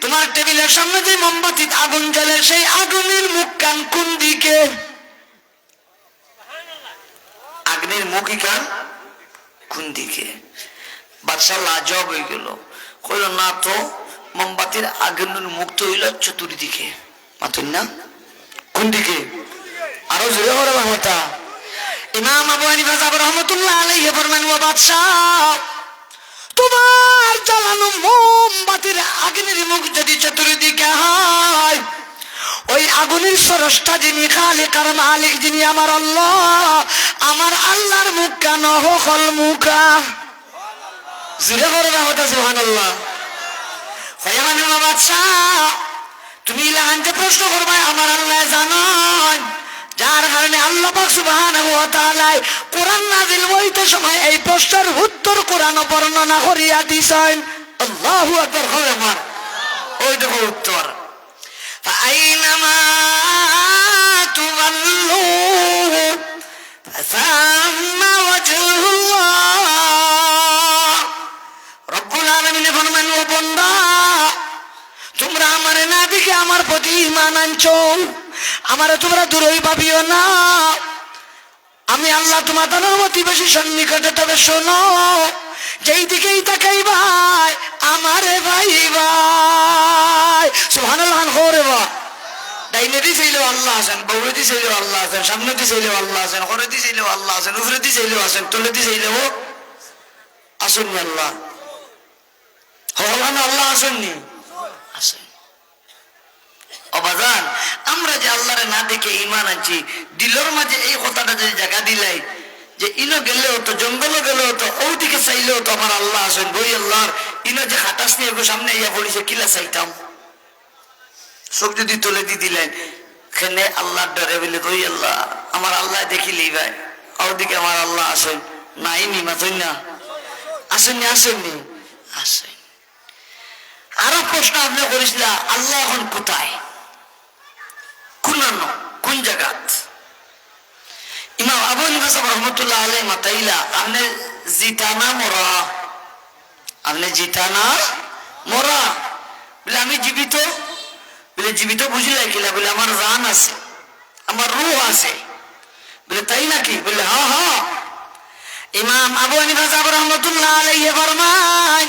তোমার টেবিলের সামনে যে মোমবাতি আগুন জ্বলে, সেই আগুনের মুখ কান কোন দিকে? আগুনের মুখ কান কোন দিকে? বাদশাহ লাজবাব হয়ে গেল, কইল না তো, মোমবাতির আগুনের মুখ তো হইল চতুর্দিকে। মাতুন না, কোন দিকে? আরো জোরে করে বাংলাটা। ইমাম আবু হানিফা সাহেব রহমাতুল্লাহ আলাইহি ফরমান, ও বাদশাহ তোমার জ্বালানো মোমবাতির আগুনের মুখ যদি চতুর্দিকে হয়, ওই আগুনের স্রষ্টা যিনি, খালিক আর মালিক যিনি আমার আল্লাহ, আমার আল্লাহর মুখ কেন হল মুখা? জুড়ে করে না হতো সুবহানাল্লাহ। বাচ্চা তুমি লাহানকে প্রশ্ন করবা, আমার আল্লাহ জানান, যার কারণে আল্লাহ পাক সুবহানাহু ওয়া তাআলা কোরআন নাযিল হইতে সময় এই প্রশ্নের উত্তর কোরআন বর্ণনা করিয়া দিছেন। আল্লাহু আকবার। হবে আমার ওই দেখো উত্তর, ফাআইনামা তুওয়াল্লু ফাসাম্মা ওয়াজহুল্লাহ। রব্বুল আলামিন ফরমান, ও বান্দা তোমরা আমারে না দেখে আমার প্রতি ঈমান আনছো, আমারে তোমরা দূরই ভাবিও না, আমি আল্লাহ তোমাদের অতি বেশি সন্নিকটে। তবে শোনো, যেই দিকেই তাকাই ভাই আমারে ভাই ভাই সুবহানাল্লাহ। করে বা ডাইনে দি চাইলেও আল্লাহ আছেন, বউরে দি চাইলেও আল্লাহ আছেন, সামনে দি চাইলেও আল্লাহ আছেন, করে দি চাইলেও আল্লাহ আছেন, উপরে দি চাইলেও আছেন, তলে দি চাইলেও আসুন আল্লাহ। আল্লাহ আসেননি? আসেন। অবাজান, আমরা যে আল্লাহরে না দেখে ঈমান আনছি, দিলের মাঝে এই কথাটা যদি জায়গা দিলাই যে ইনো গেলেও তো, জঙ্গলও গেলেও তো, ওদিকে চাইলেও তো আমার আল্লাহ আসেন। বই আল্লাহর ইনো যে খাটাস নিয়ে সামনে ইয়া পড়েছে, কিলা চাইতাম সব যদি তুলে দি দিলেন, এখানে আল্লাহর ডরে বলে বই আল্লাহ আমার আল্লাহ দেখিলি ভাই, ওদিকে আমার আল্লাহ আসেন। নাই নি মাথই না, আসেননি? আসেননি? আসেন। আরো প্রশ্ন আপনি করেছিলেন, আল্লাহ এখন কোথায়? কোন জায়গাত? ইমাম আবু হানিফা সাহেব রহমতুল্লাহ আলাইহি মাতাইলা, আপনি জিতানা মরা, আপনি জিতানা মরা বলে আমি জীবিত, বলে জীবিত বুঝলে কিনা? বলে আমার জান আছে, আমার রূহ আছে। বলে তাই নাকি? বলে হ্যাঁ হ্যাঁ। ইমাম আবু হানিফা সাহেব রহমতুল্লাহ আলাইহি ফরমায়,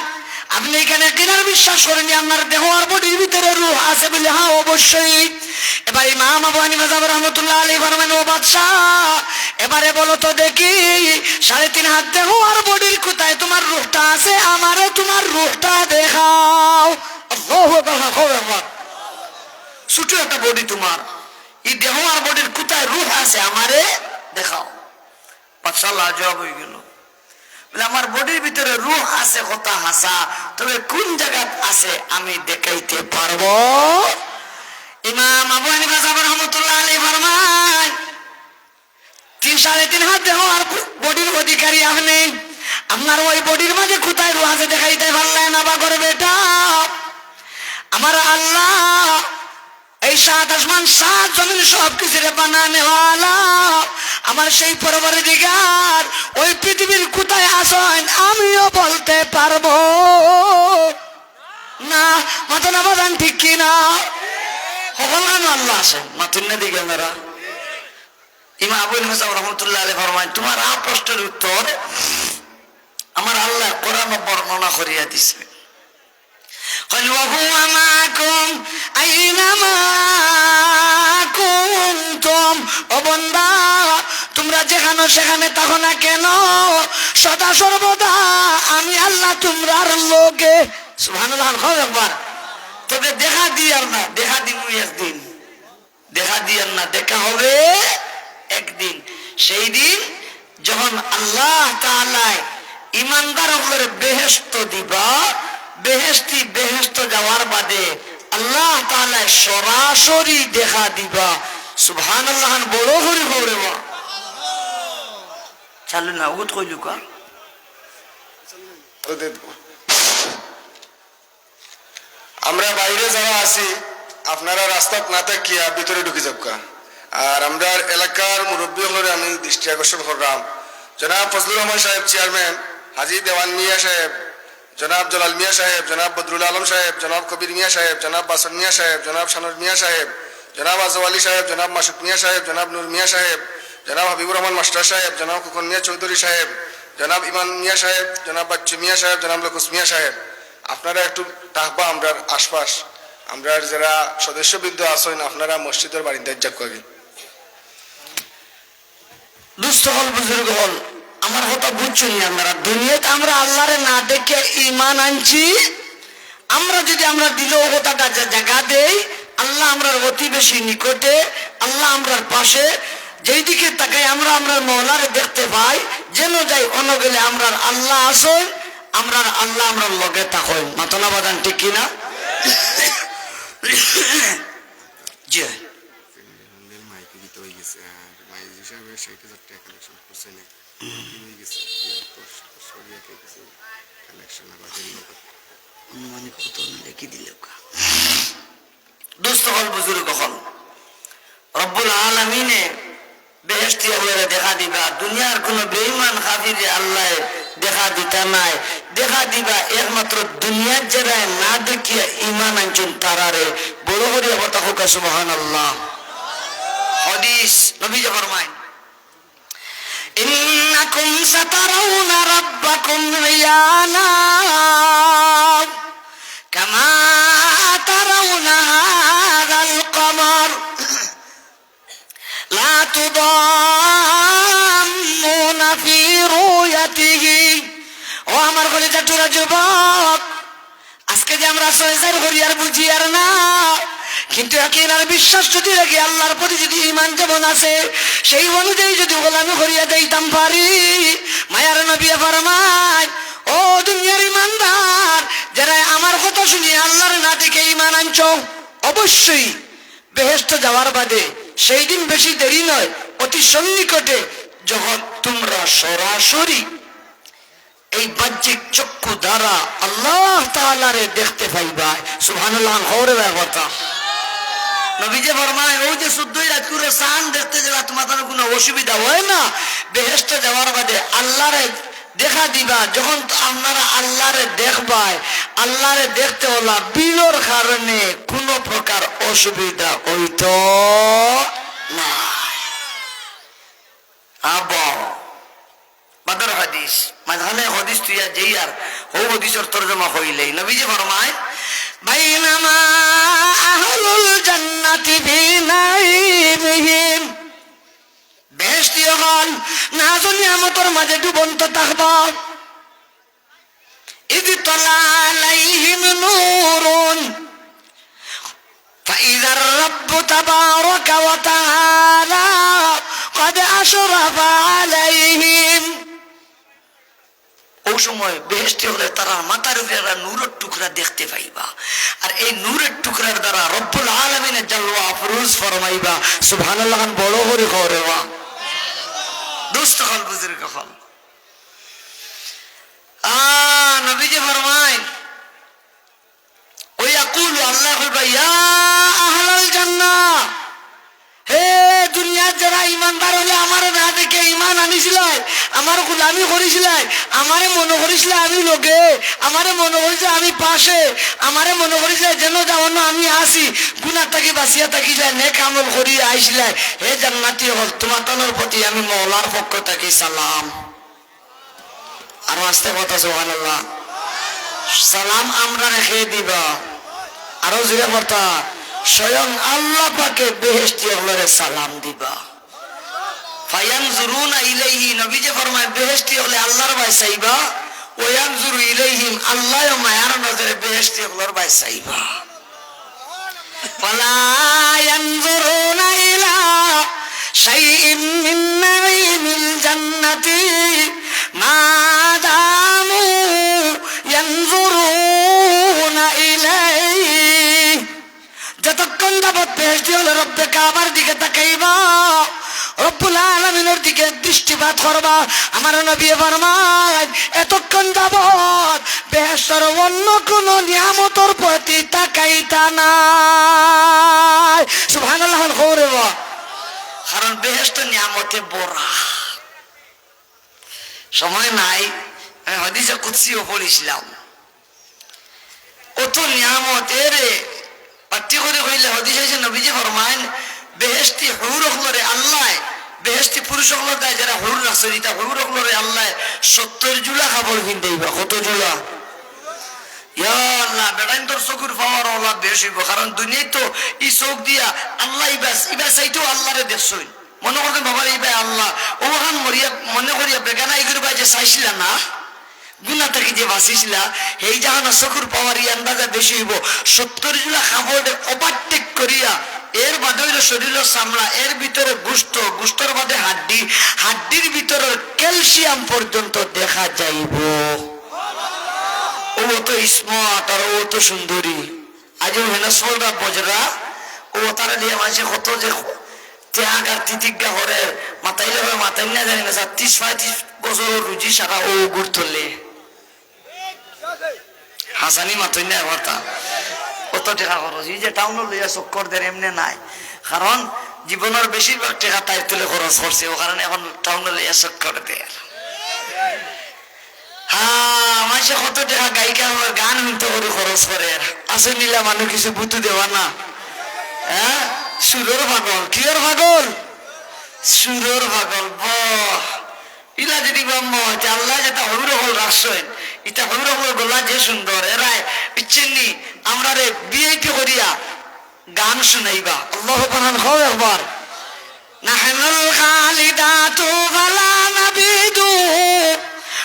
আপনি এখানে কিনার বিশ্বাস করেনি আপনার দেহ আর বডির ভিতরে রূহ আছে? বলে হ্যাঁ অবশ্যই। এবার ইমাম আবু হানিফা সাহেব রাহমাতুল্লাহ আলাইহি ফরমান, ও বাদশা এবারে বলো তো দেখি, 3.5 হাত দেহ আর বডির কোথায় তোমার রূহটা আছে? আমারে তোমার রূহটা দেখাও। আল্লাহু আকবার। ছোট একটা বডি তোমার, এই দেহ আর বডির কোথায় রূহ আছে আমারে দেখাও। বাদশা লাজবাব হয়ে গেল, বলে আমার বডির ভিতরে রূহ আছে কথা হাসা, তবে কোন জায়গা আছে আমি দেখাইতে পারবো? ইমাম আবু হানিফা সাহেব রাহমাতুল্লাহ আলাইহি ফরমান, 3.5 হাত দেহ আর বডির অধিকারী আপনি, আপনার ওই বডির মাঝে কোথায় রূহ আছে দেখাইতে পারলেন না? বা করে বেটা, আমার আল্লাহ এই 7 আসমান 7 জমিন সব কিছুরে বানানে ওয়ালা, আমার সেই পরবর্তীকার ওই পৃথিবীর কোথায় আসেন আমিও বলতে পারবো না। মাথা না বাজান ঠিক কিনা? আল্লাহ আসেন মাতুন না দিকে আমরা। ইমাম আবু হানিফা সাহেব রাহমাতুল্লাহ আলাইহি ফরমান, তোমার আ প্রশ্নের উত্তর আমার আল্লাহ কোরআনে বর্ণনা করিয়া দিছে। قل وهو معكم أينما كنتم। ও বান্দা তোমরা যেখানে সেখানে থাকো না কেন, সদা সর্বদা আমি আল্লাহ তোমরার লগে। সুবহানাল্লাহ। একবার তবে দেখা দিয়ার না, দেখা দিব একদিন, দেখা দিয়ার না, দেখা হবে একদিন। সেই দিন যখন আল্লাহ তাআলা ইমানদার করে বেহেশত দিবা, বেহেশত যাওয়ার বাদে আল্লাহ তাআলা সরাসরি দেখা দিবা। সুবহানাল্লাহ। বড় করে বলে বা চালু না উত কইলু কা আমরা বাইরে যারা আছি আপনারা রাস্তাত না থাকিয়া ভিতরে ঢুকে যাবকা। আর আমরা এলাকার মুরব্বী হলে আমি দৃষ্টি আকর্ষণ করলাম, জনাব ফজলুর রহমান সাহেব চেয়ারম্যান, হাজী দেওয়ান মিয়া সাহেব, জনাব জলাল মিয়া সাহেব, জনাব বদরুল আলম সাহেব, জনাব কবির মিয়া সাহেব, জনাব বাসন মিয়া সাহেব, জনাব শানুর মিয়া সাহেব, জনাব আজম আলী সাহেব, জনাব মাসুক মিয়া সাহেব, জনাব নূর মিয়া সাহেব, জনাব হাবিবুর রহমান মাস্টার সাহেব, জনাব খোকন মিয়া চৌধুরী সাহেব, জনাব ইমান মিয়া সাহেব, জনাব বাচ্চু মিয়া সাহেব, জনাব লকুস মিয়া সাহেব, আপনারা একটু থাকবা আমরার আশপাশ, আমরা যারা সদস্যবৃন্দ আছেন আপনারা মসজিদের বাড়িতে যাক করি। দুস্থ হল বুজুর্গ হল, আমার কথা বুঝছেন আপনারা? দুনিয়াতে আমরা আল্লাহরে না দেখে ঈমান আনছি, আমরা যদি আমরা দিল কথাটা জায়গা দেই আল্লাহ আমরার অতি বেশি নিকটে, আল্লাহ আমরার পাশে। যেই দিকে তাকাই আমরা আমরার মৌলারে দেখতে পাই, যেন যাই অন্য গেলে আমরার আল্লাহ আসেন, আমরার আল্লাহ আমরার লগে থাকেন। মাতনা বাদান ঠিক কিনা? জি দোস্ত হল বুজুর্গ হল, রব্বুল আলামিনে বেহেশতি আল্লাহরে দেখা দিবা। দুনিয়ার কোন বেঈমান কাফিরে আল্লাহ দেখা দিতা নাই, দেখা দিবা একমাত্র দুনিয়ার যারা না দেখিয়া ঈমান আনছেন তারারে। বড় করিয়া কথা হোক সুবহানাল্লাহ। হাদিস নবী ফরমায়, ইন্নাকুম সাতারাউনা রাব্বাকুম রিয়ানা কামা তারাউনা হাযাল কমার লা তুদাম্মুনা ফি রুয়াতিহি। ও আমার কলিজা টুরা যুবক, আজকে যে আমরা সয়জার করি আর বুঝি আর না, কিন্তু একেবারে বিশ্বাস যদি রাখি, আল্লাহর প্রতি যদি ঈমান যেমন আছে সেই অনুযায়ী যদি গোলামি করিয়া দিতাম পারি, মায়ার নবী ফরমায়, ও দুনিয়ার ঈমানদার যারা আমার কথা শুনিয়ে আল্লাহর না থেকে ঈমান আনছো, অবশ্যই বেহেশত যাওয়ার বাদে সেই দিন বেশি দেরি নয়, অতি সন্নিকটে যখন তোমরা সরাসরি এই বাহ্যিক চক্ষু দ্বারা আল্লাহ তাআলারে দেখতে পাইবা। সুবহানাল্লাহ। হরে কথা নবীজি ফরমায়, ও যে 14 রাত করে চাঁদ দেখতে যাওয়া তোমাদের কোনো অসুবিধা হয় না। বেহেশতে যাওয়ার বাদে আল্লাহরে দেখা দিবা, যখন আপনারা আল্লাহরে দেখবাই, আল্লাহরে দেখতে হলা বিলর কারণে কোনো প্রকার অসুবিধা হইতো না। বাদর হাদিস মাঝখানে হাদিস তুইয়া যেই আর ও হাদিসের তরজমা হইলেই নবীজি ফরমায়, বাইনামা আহলুল জান্নাতি ফি নাইমিহিম, বেহেশতীয় হল নাজ নিয়ামতের মাঝে ডুবন্ত থাকবা। ইয তালা আলাইহিম নূরুন ফাইযার রাব্বু তাবারাকা ওয়া তাআলা قد أشرف عليهم। ওই সময় বেহেশতে হলে তারা মাথার উপরে নূরের টুকরা দেখতে পাইবা, আর এই নূরের টুকরার দ্বারা রব্বুল আলামিনের জালওয়া আফরোজ ফরমাইবা। সুবহানাল্লাহ। বড় করে করেবা দোস্ত হল বুজুর্গ হল। নবীজি ফরমায়, ওই ইয়াকুলু আল্লাহ বলবা, ইয়া আহলাল জান্নাহ, হে দুনিয়ার যারা ইমানদার হলে আমার না দেখে ইমান আনিছিল, আমার গোলামি করেছিল, আমারে মনে করেছিল আমি লোকে, আমারে মনে করেছে আমি পাশে, আমারে মনে করেছে যেন যাওয়ানো আমি আসি, গুনাহ থাকি বাঁচিয়া থাকি যায়, নেক আমল করি আইছিল, হে জান্নাতি হল তোমার প্রতি আমি মওলার পক্ষ থেকে সালাম। আরো আস্তে কথা সুবহানাল্লাহ। সালাম আমরা রেখে দিবা, আরো জোরে কথা, স্বয়ং আল্লাহ পাকে বেহেশতি হলে সালাম দিবা। ফায়ানজুরুনা ইলাইহি, নবীজি ফরমায় বেহেশতি হলে আল্লাহর ভাই চাইবা, ওয়ানজুরু ইলাইহিম, আল্লাহ মায়ার নজরে বেহেশতি হলের ভাই চাইবা। ফালা ইয়ানজুরুনা ইলা শাইইন মিন নাঈমিল জান্নাতি মা দামু ইয়ানজুরুনা ইলাইহি, যতক্ষণ যাবত বেহেশতি হলে রব্বে কাবার দিকে তাকাইবা, রব্বুল আলামিনের দিকে দৃষ্টিপাত করবা। আমার নবী ফরমায়, এতক্ষণ যাবত বেহেশতের অন্য কোন নিয়ামতের প্রতি তাকাইতা নাই। সুবহানাল্লাহ। কারণ বেহেশত নিয়ামতে ভরা। সময় নাই, আমি হাদিসে কুদসিও পড়েছিলাম, কত নিয়ামত এরে পাঠ্য করে হইলে হাদিস আছে। নবীজি ফরমায়, বেহেশতি হুর হলরে আল্লাহ, বেহেশতি পুরুষ হল দেয় যারা হুর রাসরিতা, হুর হলরে আল্লাহ 70 জোড়া কাপড় কিনতেইবা। কত জোড়া? ইয়া আল্লাহ, বেটাইন তোর চকুর পাওয়ার ওলা বেশ হইব, কারণ দুনিয়ায় তো ই চোখ দিয়া আল্লাহ ইবা চাইতেও আল্লাহরে দেখছই, মনে করতেন বাবার ইবাই আল্লাহ, ওখান মরিয়া মনে করিয়া বেগানা ইগুর বাই যে চাইছিল না, গুণা থেকে যে বাঁচিছিলা এই জাহান চকুর পাওয়ার আন্দাজা বেশি হইব 70 জুলা খাবড়ে ওভারটেক করিয়া এর বাদে হইল শরীরের চামড়া, এর ভিতরে গুস্ত, গুস্তর বাদে হাড্ডি, হাড্ডির ভিতরে ক্যালসিয়াম পর্যন্ত দেখা যাইব। ও তো স্মার্ট আর ও তো সুন্দরী। আজ হেনসফলরা বজরা ও তারা দিয়ে মাঝে কত যে ত্যাগ আর তিতিজ্ঞা করে মাতাইলে হবে মাতাই না জানি না 30-35 বছর রুজি সারা ও গুড় তুললে হাসানি মাতই না কথা কত টাকা খরচ। এই যে টাউন লইয়া চক্কর দেয় এমনি নাই, কারণ জীবনের বেশিরভাগ টাকা তাই তুলে খরচ করছে, ও কারণে এখন টাউন লইয়া চক্কর দেয়। হ্যাঁ মাসে কত টাকা গায়িকা আমার গান শুনতে করে খরচ করে, আসে নিলা মানুষ কিছু বুতু দেওয়া না। হ্যাঁ সুরের পাগল, কিয়র পাগল? সুরের পাগল। বাহ ইলা যদি ব্রহ্ম হইতে আল্লাহ যেটা হলুর হল রাখছেন, এটা হলুর হল গোলা যে সুন্দর এরাই ইচ্ছেননি আমরা রে বিয়েতে করিয়া গান শুনাইবা। আল্লাহ বানান হও একবার। নাহনুল খালিদাতু ফালা নাবিদু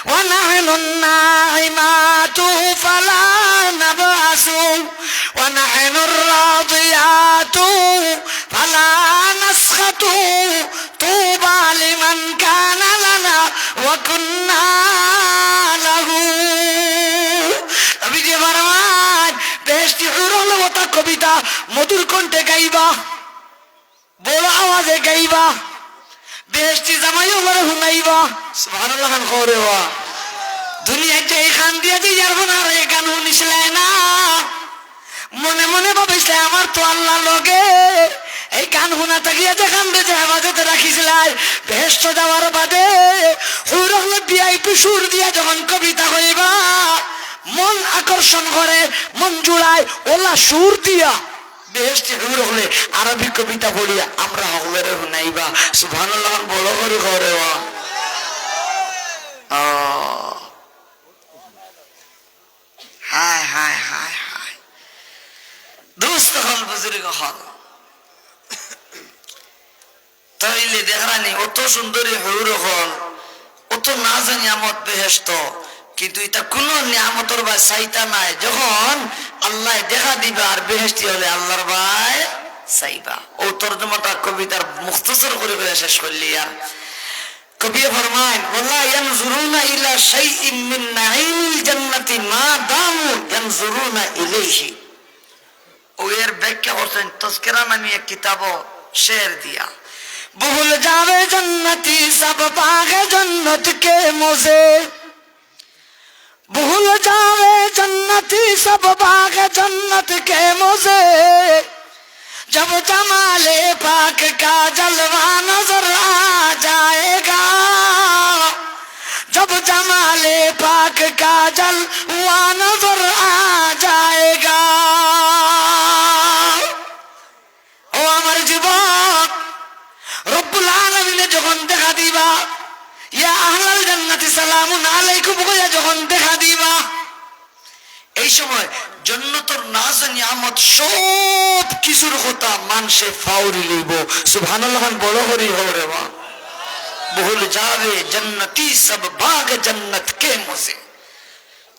ওয়া নাহনুন নাইমাতু ফালা নাবআসু ওয়া নাহনুর রাদিয়াতু ফালা নাসখাতু তুবা লিমান কানা লানা ওয়া কুন্না লাহু। আমি যে বারবার বেহেশতি হুরুল ওয়াতা কবিতা মধুর কণ্ঠে গাইবা, বড় আওয়াজে গাইবা, বেহেশতি জামাইও বড় শুনাইবা। সুবহানাল্লাহ খান করে ওয়া দুনিয়া যে খান দিয়া যে যারব না রে গান শুনিছিলে না, মনে মনে ভাবিছিলে আমার তো আল্লাহ লগে এই গান শোনা থাকিয়া যেখান যে হেফাজতে রাখিছিলাই বেহেশত যাওয়ার বাদে হুরুল ভিআইপি সুর দিয়া যখন কবিতা কইবা মন আকর্ষণ করে, মন জুড়ায় ওলা সুর দিয়া বেহেশতে হুর হলে আরবি কবিতা বলিয়া আমরা হলের শুনাইবা। সুবহানাল্লাহ বড় করে করে হায় হায় হায় হায় দোস্ত হল বুজুর্গ হল তাইলে দেখানি অত সুন্দরী হুর হল, অত না জানি আমত বেহেশত, কিন্তু এটা কোন নিয়ামতর ভাই চাইতা নাই। যখন আল্লাহ দেখা দিবা আর বেহেশতি হলে আল্লাহর ভাই চাইবা। ও তর্জমাটা কবিতার মুখতসর করে শেষ করলি। আর কবি ফরমায় ওয়াল্লাহ ইয়ানজুরুনা ইলা শাইইন মিন নাঈমিল জান্নাতি মা দামু ইয়ানজুরুনা ইলাইহি। ও এর ব্যাখ্যা করছেন তাজকিরা নামে এক কিতাব শের দিয়া। ভুল যাবে জন্নতি সব বাগে জন্নত কে মজে, भूल जावे जन्नती सब बाग जन्नत के मजे, जब जमाले पाक का जलवा नजर आ जाएगा, जब जमाले पाक का जलवा नजर आ जाएगा। ओ अमर जीवन रब्बुल आलमीन যখন দেখা দিবা ইয়া আহলাল জান্নাতি সালামুন আলাইকুম কইয়া যখন দেখা দিবা, এই সময় জান্নাতের নাজ নিয়ামত সব কিছুর কথা মানুষে ফাউরি লইব। সুবহানাল্লাহ বড় করি হরে বা ভুল যাবে জান্নাতি সব বাগ জান্নাত কে মজে।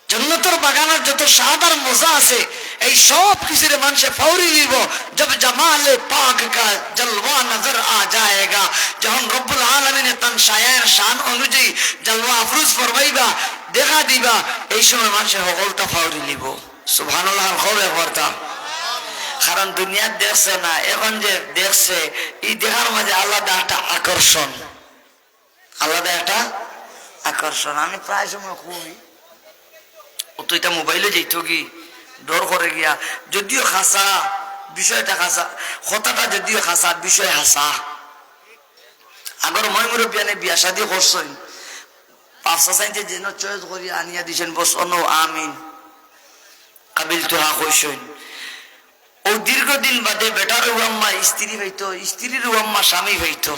জান্নাতের বাগানের যত স্বাদ আর মজা আছে এই সব কিছুর মানুষে ফাউরি দিব। जब जमाले पाक का जलवा नजर आ जाएगा, যখন রব্বুল আলামিন তার শায়ের শান অনুযায়ী জলওয়া আফরোজ ফরমাইবা দেখা দিবা, এই সময় মানুষের হকলটা ফাউরি লিব। সুবহানাল্লাহ হবে পড়তা। কারণ দুনিয়া দেখছে না, এখন যে দেখছে এই দেখার মাঝে আলাদা একটা আকর্ষণ, আলাদা একটা আকর্ষণ। আমি প্রায় সময় খুবই ও তো এটা মোবাইলে যেত কি ডর করে গিয়া, যদিও খাসা বিষয়টা খাসা, কথাটা যদিও খাসা বিষয় হাসা। আগর মই মুরব্বিয়ানে বিয়া শাদী করছেন, পাঁচশা চাইতে যেন চয়েস করিয়া আনিয়া দিছেন বস অনো আমিন কাবিল তোহা কইছেন। ও দীর্ঘদিন বাদে বেটার আম্মা স্ত্রী হইতো, স্ত্রীর আম্মা স্বামী হইতো।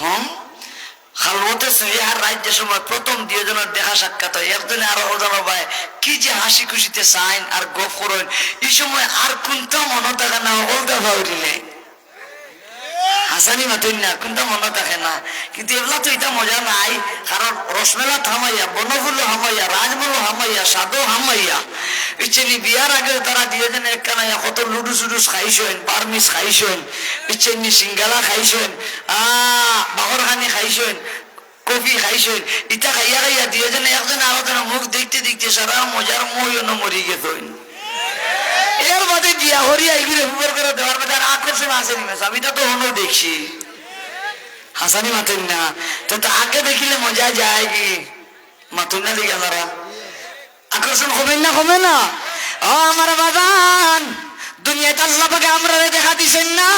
খালবতে সহিহার রাজ্যের সময় প্রথম দুজনের দেখা সাক্ষাৎ হয়, একজনে আরো ওজনে ভাই কি যে হাসি খুশিতে চাইন আর গপ করেন, এই সময় আর কোনটা মনে থাকে না বলতে ভাবরিলে হাসানি মাতুন না কোনটা মনে থাকে না, কিন্তু এগুলা তো এটা মজা নাই। কারণ রসমেলা থামাইয়া, বনফুল হামাইয়া, রাজমহল হামাইয়া, সাদো হামাইয়া, ইচ্ছেনি বিয়ার আগে তারা দিয়ে দেন একখানাইয়া কত লুডুস উডুস খাইছেন, পারমিস খাইছেন, ইচ্ছেনি সিঙ্গালা খাইছেন, বাহরখানি খাইছেন, কফি খাইছেন, ইটা খাইয়া খাইয়া দিয়ে দেন একজন আরেকজনের মুখ দেখতে দেখতে সারা মজার মই মরি গেছেন। এর বাদে বিয়া হরিয়া এগুলো হুবর করে দেওয়ার মধ্যে আর আকর্ষণ আসেনি মেস, আমি তো হনো দেখছি। হাসানি মাতুন না তো আগে দেখিলে মজা যায় কি মাতুন না দেখি আমরা আকর্ষণ কমেন না, কমে না। ও আমার বাগান, দুনিয়াতে আল্লাহ পাকে আমরা দেখা দিছেন না,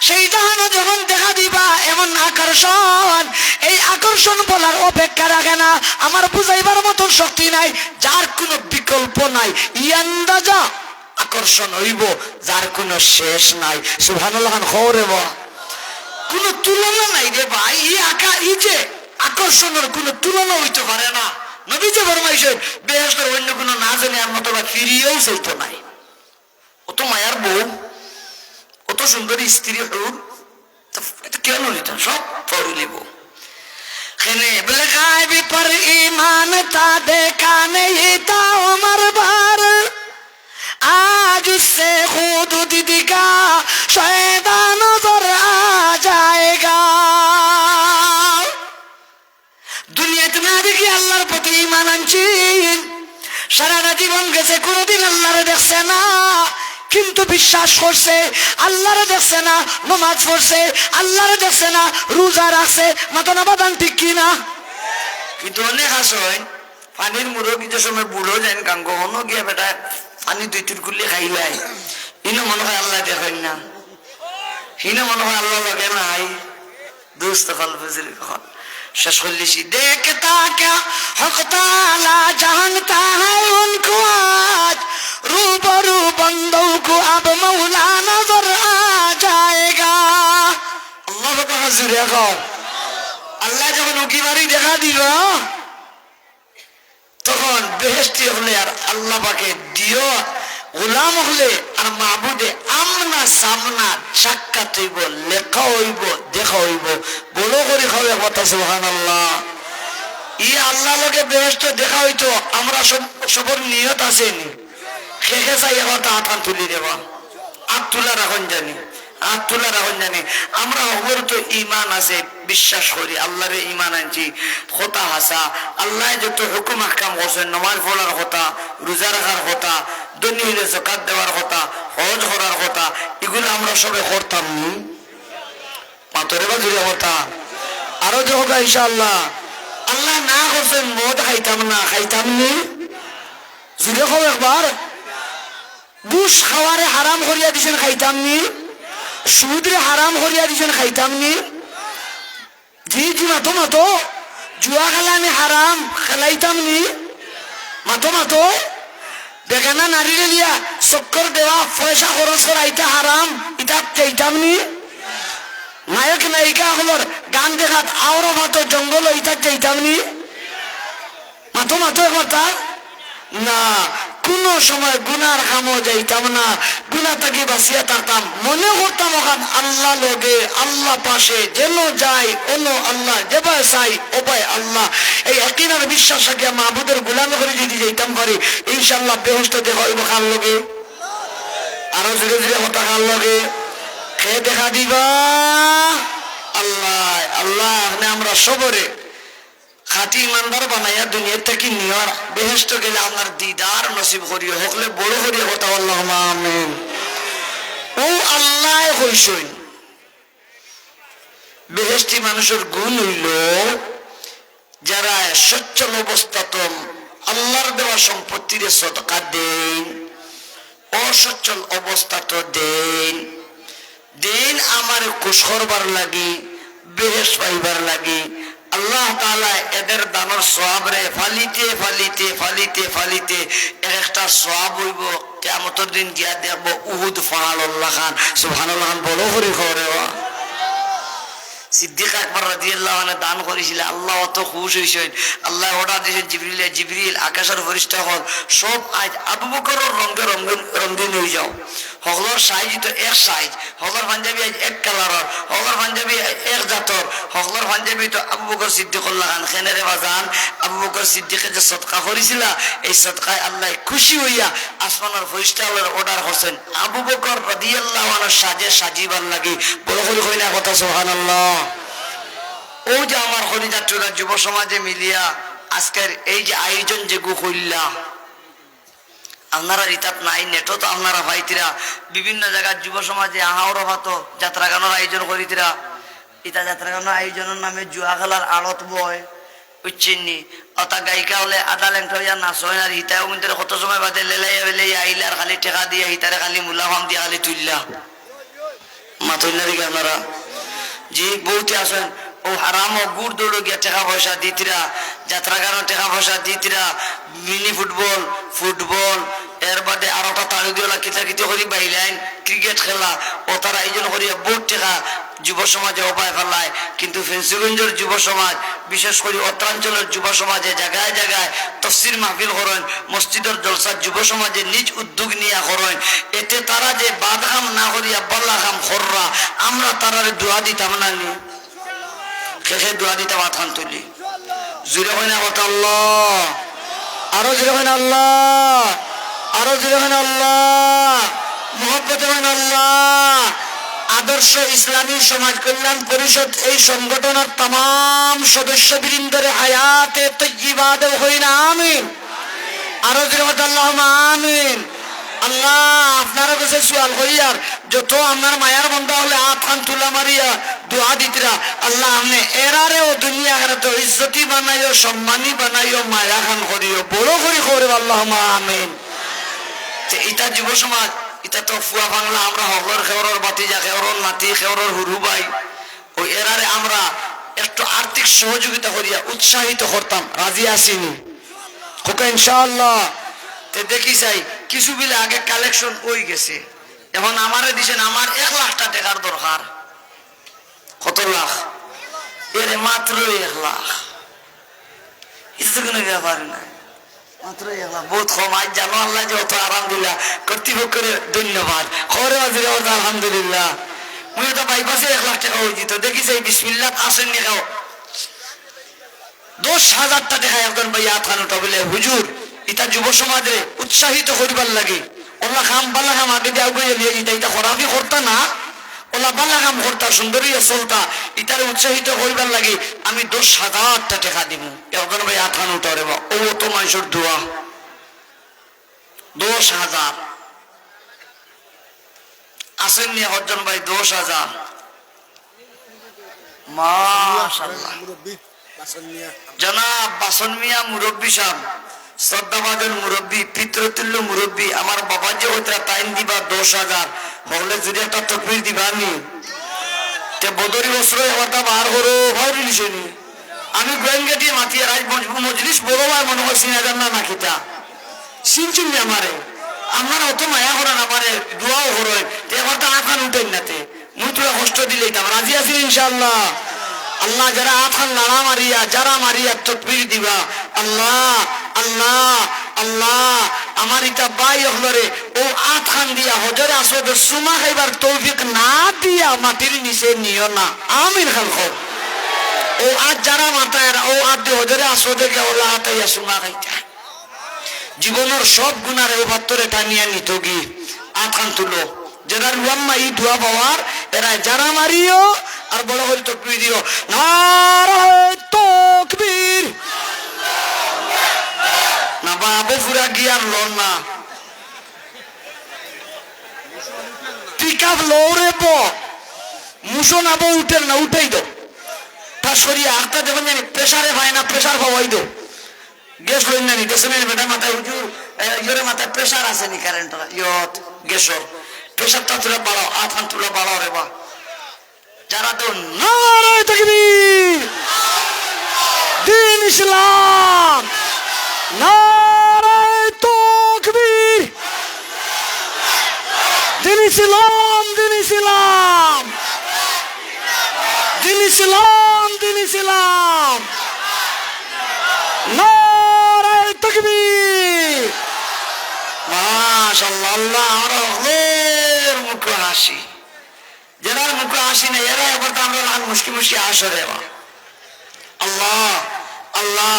সেই জাহানো যখন দেখা দিবা এমন আকর্ষণ, এই আকর্ষণ বলার অপেক্ষা রাখে না, আমার বুঝাইবার মতন শক্তি নাই, যার কোনো বিকল্প নাই। ইয়ান্দাজা আকর্ষণ হইব যার কোনো শেষ নাই। সুবহানাল্লাহ খবরে বা কোনো তুলনা নাই রে ভাই। এই যে আকর্ষণের কোনো তুলনা হইতে পারে না। নবী যে ফরমাইছেন বেহেশতের অন্য কোনো না জানে আর মতো বা ফিরিয়েও চাইতো নাই। অত মায়ার বউ, অত সুন্দরী স্ত্রী হোক, এটা কেন নিতেন? সব পড়ে নিব। বেলগাইবি পর ইমান তা দেখা নেই তা উমর ভর, आज उससे खुद दीदी का शायदा नजर आ जाएगा। দুনিয়াতে না দেখি আল্লাহর প্রতি ঈমান আনছি, সারাটা জীবন গেছে কোনোদিন আল্লাহরে দেখছে না, কিন্তু বিশ্বাস করছে আল্লাহরে দেখছে না, নামাজ পড়ছে আল্লাহরে দেখছে না, রোজা রাখছে, মাথা না বাদান ঠিক কিনা। কিন্তু অনেক আসয় পানির মুড়ো কিছু সময় বুড়ো যান কাঙ্গ হনো গিয়া বেটা পানি দুই তিন কুল্লি খাইলাই, ইনো মনে হয় আল্লাহ দেখেন না, হিনো মনে হয় আল্লাহ লাগে নাই। দুস্ত কল ফজর কল শেষ করলিছি। দেখতা क्या हक ताला जानता है उनको आज, रूबरू बंदों को अब मौला नजर आ जाएगा। अल्लाह का हाजिर है। আল্লাহ যখন উকি মারি দেখা দিল তখন বেহেশতি হলে আর আল্লাহ পাকে দিও গোলাম হলে আর মাহবুদে আমনা সামনা সাক্ষাৎ হইব, লেখা হইব, দেখা হইব, বড় করে খাবে কথা। সুবহানাল্লাহ। ই আল্লাহ লোকে বেহেশত দেখা হইতো, আমরা সবর নিয়ত আসেনি, খেখে চাই এখন হাত তুলি দেবা, হাত তুলা রাখন জানি, হাত তুলা রাখন জানি। আমরা ওর তো ইমান আছে, বিশ্বাস করি আল্লাহরে ইমান আনছি, কথা হাসা আল্লাহ যত হুকুম আহকাম করছেন, নামাজ পড়ার কথা, রোজা রাখার কথা, ধনী হইলে যাকাত দেওয়ার কথা, হজ করার কথা, এগুলো আমরা সবে করতাম নি পাথরে বা জুড়ে কথা আরো যে হোক ইনশাআল্লাহ। আল্লাহ না করছেন মদ খাইতাম না, খাইতাম নি জুড়ে খাও একবার। বুশ খাওয়ারে হারাম করিয়া দিছেন, খাইতাম নি। সুদরে হারাম করিয়া দিছেন, খাইতাম নি। জি জি মাতো মাতো। জুয়া খেলা আমি হারাম খেলাইতাম নি, মাতো মাতো। বেগানা নারীরে দিয়া চক্কর দেওয়া, পয়সা খরচ করা এটা হারাম, এটা চাইতাম নি। নায়ক নায়িকা হলোর গান দেখাত আওরা মাতো জঙ্গল, এটা চাইতাম নি। মাতো মাতো কথা না, কোন সময় গুনার কামও যাইতাম না, গুনা থেকে বাঁচিয়া থাকতাম। মনে করতাম ওখান আল্লাহ লগে, আল্লাহ পাশে, যেন যাই অন্য আল্লাহ, যেভাবে চাই ওপায় আল্লাহ। এই ইয়াকিন আর বিশ্বাস রাখিয়া মাহবুদের গোলামি করে যদি যাইতাম পারি, ইনশাআল্লাহ বেহেশত দেখা হইব কার লগে, আরো ধীরে ধীরে কথা কার লগে, খেয়ে দেখা দিবা আল্লাহ। আল্লাহ আমরা সবরে খাঁটি ইমানদার বানাইয়া দুনিয়া থেকে নিয়ার বেহেশত গেলে আমার দিদার নসিব করিও, হকলে বড় করিয়া কথা আল্লাহুম্মা আমিন। ও আল্লাহ কইছেন বেহেশতি মানুষের গুণ হইল যারা সচ্ছল অবস্থাত আল্লাহর দেওয়া সম্পত্তির সদকা দেন, অসচ্ছল অবস্থাত দেন, দেন আমার খুশ করবার লাগি, বেহেশত পাইবার লাগি। আল্লাহ তাআলা এদের দানের সওয়াব রে ফালিতে ফালিতে ফালিতে ফালিতে একটা সওয়াব হইব, কিয়ামতের দিন গিয়া দেখব উহুদ পাহাড় আল্লাহ খান। সুবহানাল্লাহ বলো করে করে। সিদ্দিক আকবর রাদিয়াল্লাহু আনহু দান করেছিল, আল্লাহ অত খুশ হইছেন, আল্লাহ অর্ডার দিয়েছেন জিবরিল, জিবরিল আকাশের ফেরেশতা হল সব আজ আবু বকরের রঙে রঙিন হয়ে যাও, হগলর সাইজ তো এক সাইজ, হগলর পাঞ্জাবি আজ এক কালারর, হগলর পাঞ্জাবি এক জাতর, হগলর পাঞ্জাবি তো আবু বকর সিদ্দিকুল্লাহ খান খেনেরে বাজান আবু বকর সিদ্দিকে যে সদকা করেছিল এই সদকায় আল্লাহ খুশি হইয়া আসমানের ফেরেশতাদের অর্ডার করছেন আবু বকর রাদিয়াল্লাহু আনহু সাজে সাজিবার লাগি। বড় করে কই না কথা সুবহানাল্লাহ। ও যে আমার খলিজাতুরা যুব সমাজে মিলিয়া আজকের এই যে আয়োজন যে গু কইলা আপনারা রিতাপ নাই নেটো তো আপনারা ভাইতিরা বিভিন্ন জায়গার যুব সমাজে আহাওর ভাতো যাত্রা গানের আয়োজন করিতিরা ইতা যাত্রা গানের আয়োজনের নামে জুয়া খেলার আড়ত বয় বুঝছেননি অতা গায়িকা হলে আদা লেংটা হইয়া নাচ হয় আর হিতাও কিন্তু কত সময় বাদে লেলাইয়া বেলাইয়া আইলে আর খালি টেকা দিয়ে হিতারে খালি মুলাফাম দিয়ে খালি তুললা মা তুললা দিকে আপনারা জি বউতে আসেন ও হারাম ও গুড় দৌড় গিয়া টাকা পয়সা দিতিরা যাত্রা গানের টাকা পয়সা দিতিরা মিনি ফুটবল ফুটবল এর বাদে আর ওটা তাড়ি দিওলা কিতাকিতি করি বাইলাইন ক্রিকেট খেলা ও তারা এই জন্য করিয়া বহুত টাকা যুব সমাজে উপায় ফেলায়। কিন্তু ফেন্সিগঞ্জের যুব সমাজ বিশেষ করে উত্তরাঞ্চলের যুব সমাজে জায়গায় জায়গায় তফসির মাহফিল করেন, মসজিদের জলসা যুব সমাজে নিজ উদ্যোগ নিয়ে করেন। এতে তারা যে বাদহাম না করিয়া বল্লাহাম খররা আমরা তারারে দোয়া দিতাম না নি শেষে দোয়া দিতে মাথান তুলি জুড়ে হয় না কথা আল্লাহ, আরো জুড়ে হয় না আল্লাহ, আরো জুড়ে হয় না আল্লাহ, মহব্বতে হয় না আল্লাহ। আদর্শ ইসলামী সমাজ কল্যাণ পরিষদ এই সংগঠনের तमाम সদস্যবৃন্দের হায়াতে তয়্যিবাত হই না আমিন, আরো জুড়ে হয় আল্লাহুম্মা আমিন। আল্লাহ আপনার কাছে সুয়াল করিয়ার যত আপনার মায়ার বন্ধা হলে আথান তুলা মারিয়া দোয়া দিতরা আল্লাহ আপনি এরারেও দুনিয়া তো ইজ্জতি বানাইও সম্মানী বানাইও মায়া খান করিও বড় করি করে আল্লাহুম্মা আমিন। ইটা যুব সমাজ ইটা তো ফুয়া বাংলা আমরা হগর খেওরর বাতিজা খেওরর নাতি খেওরর হুরু ভাই ওই এরারে আমরা একটু আর্থিক সহযোগিতা করিয়া উৎসাহিত করতাম রাজি আসিনি হোক ইনশাআল্লাহ। তে দেখি চাই কিছু বিলে আগে কালেকশন হয়ে গেছে এখন আমারে দিছেন আমার 1 লাখ টাকার দরকার। কত লাখ? এর মাত্র 1 লাখ, কিছু কোনো ব্যাপার নাই, মাত্র 1 লাখ বহুত কম। আজ জানো আল্লাহ যে অত আরাম দিলা কর্তৃপক্ষের ধন্যবাদ খবরে বাজিরে আলহামদুলিল্লাহ। মুই তো বাইপাসে 1 লাখ টাকা হয়ে যেত দেখি চাই বিসমিল্লাহ আসেন খাও 10,000 টাকা একজন ভাইয়া থানোটা বলে হুজুর ইটা যুব সমাজে উৎসাহিত করিবার লাগে ওলা খাম বালা খাম আগে দিয়ে আগে লিয়ে যেটা এটা খরাবি করতা না ওলা বালা খাম করতা সুন্দরী চলতা ইটারে উৎসাহিত করিবার লাগে আমি 10,000 টাকা দিব একজন ভাই আথানো উঠারে বা ও তো মানুষের দোয়া 10,000 আসেন নিয়ে হজন ভাই 10,000 মাশাআল্লাহ। জনাব বাসন মিয়া মুরব্বী সাহেব শ্রদ্ধাভাজন মুরব্বী পিতৃতুল্য মুরব্বী আমার বাবা যে ওইটা টাইম দিবা 10,000 হলে যদি একটা তকবির দিবা নি তে বদরি বস্ত্র এবারটা বার করো ভাই রিলিশনি আমি গোয়েঙ্গা দিয়ে মাতিয়ে রাজ মজলিস বড় ভাই মনে করছি না জান না কিতা সিনচুন আমারে আমার অত মায়া করেন আমারে দোয়াও করেন তে এবারটা আখান উঠেন নাতে মুই তোরা কষ্ট দিলেই তাম রাজি আছি ইনশাআল্লাহ। আল্লাহ যারা আথান নাড়া মারিয়া যারা মারিয়া তকবীর দিবা আল্লাহ আল্লাহ আল্লাহ আমার ইটা বাই হলরে ও আথান দিয়া হজরে আসবে সুমা খাইবার তৌফিক না দিয়া মাটির নিচে নিও না আমিন খালখ ও আজ যারা মাথায় ও আজ হজরে আসবে ওলা হাতাইয়া সুমা খাইতা জীবনের সব গুণার ও ভাত্তরে টানিয়া নিত গি আথান তুলো যারা রুয়াম্মা এই দোয়া পাওয়ার এরা যারা মারিও আর বড় করে তকবীর দিও নারায়ে তাকবীর না বাবু পুরা গিয়ার লন না পিকআপ লৌরে ব মুসো না বউ উঠেন না উঠেই দো তা সরিয়ে আটটা দেবেন জানি প্রেসারে ভাই না প্রেসার পাওয়াই দো গ্যাস লইন না নি দেশের বেটা মাথায় হুজুর ইয়োরে মাথায় প্রেসার আছে নি কারেন্ট ইয়ত গ্যাসর প্রেসারটা তুলে বাড়াও আথান তুলে বাড়াও রে বা যারা তো নারায়ে তাকবীর দ্বীন ইসলাম নারায়ে তাকবীর দ্বীন ইসলাম দ্বীন ইসলাম দ্বীন ইসলাম দ্বীন ইসলাম নারায়ে তাকবীর মাশাআল্লাহ আল্লাহ হাসি, যারা মুখে হাসি নেই এরা এবার তো আমরা মুশকি মুশকি হাসো দেওয়া। আল্লাহ আল্লাহ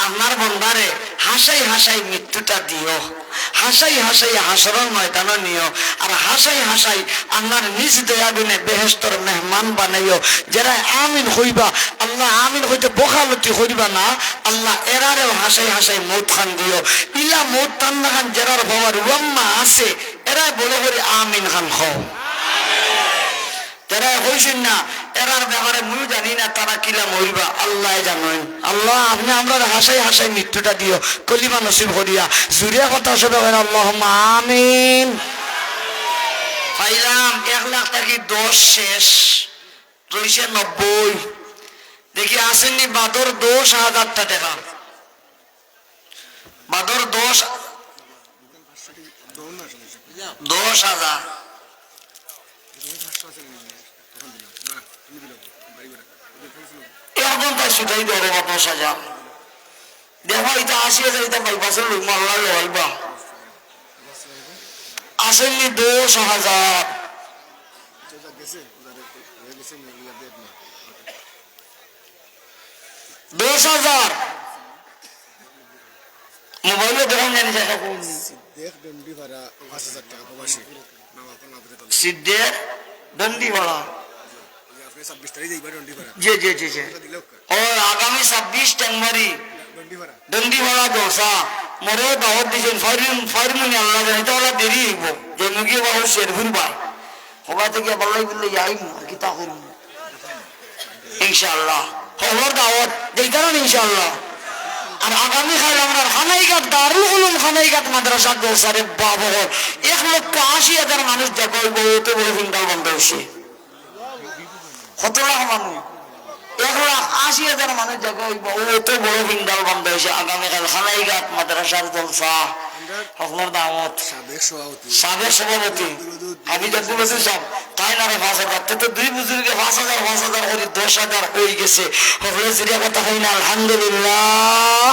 আপনার বন্দারে হাসাই হাসাই মৃত্যুটা দিও, হাসাই হাসাই হাসরের ময়দানে নিও, আর হাসাই হাসাই আপনার নিজ দয়াগুনে বেহেশতর মেহমান বানাইও। যারা আমিন হইবা আল্লাহ আমিন হইতে বখালতি হইবা না আল্লাহ, এরারেও হাসাই হাসাই মৌত খান দিও। ইলা মৌত টান্না খান যারার বাবার ওয়াম্মা আছে এরা বলে করে আমিন খান খাও। যারা হইছেন না এরার ব্যাপারে মুই জানি না তারা কিলা মরিবা আল্লাহ জানেন। আল্লাহ আপনি আমরা হাসাই হাসাই মৃত্যুটা দিও, কলিমা নসিব করিয়া জুরিয়া কথা সবে আল্লাহুম্মা আমিন। পাইলাম 1,00,000 টাকি 10 শেষ রইছে 90। দেখি আসেননি বাদর 10,000 টাকা, বাদর 10,000 এখন তাই ছুটাই দেবো 10,000। দেখো এটা 80,000 এটা বাইপাসের লোক মাল্লা লইবা আসেননি 10,000। 10,000 মোবাইলে দেখুন জানি সিদ্ধের দন্ডি ভাড়া জি জি জি জি ও আগামী 26 জানুয়ারি দন্ডি ভাড়া দোসা মরে দাওয়াত দিয়েছেন ফাইরমুনি আল্লাহ জানি তো ওরা দেরি হইব যে মুগিয়ে বাবু শেরফুল ভাই হবা থেকে বললাই বললে যাইম আর কি তা করুন ইনশাআল্লাহ খবর দাওয়াত দেখতাম ইনশাআল্লাহ। আর আগামী কাল আমরা খানাইঘাট দারুল উলুম খানাইঘাট মাদ্রাসা দোসারে বাবু 1,80,000 মানুষ দেখো বউতে বলে ফিন্ডাল বন্ধ হয়েছে। কত লাখ মানুষ? 1,80,000 মানুষ দেখো বউতে বড় ফিন্ডাল বন্ধ হয়েছে। আগামীকাল খানাইঘাট মাদ্রাসার জলসা আপনার দাওয়াত সাবেক সভাপতি আমি দেখবো সব তাই না রে 5,000 তো 2 বুজুর্গে 5,000 করে 10,000 হয়ে গেছে। হলে সিরিয়া কথা হয় না আলহামদুলিল্লাহ।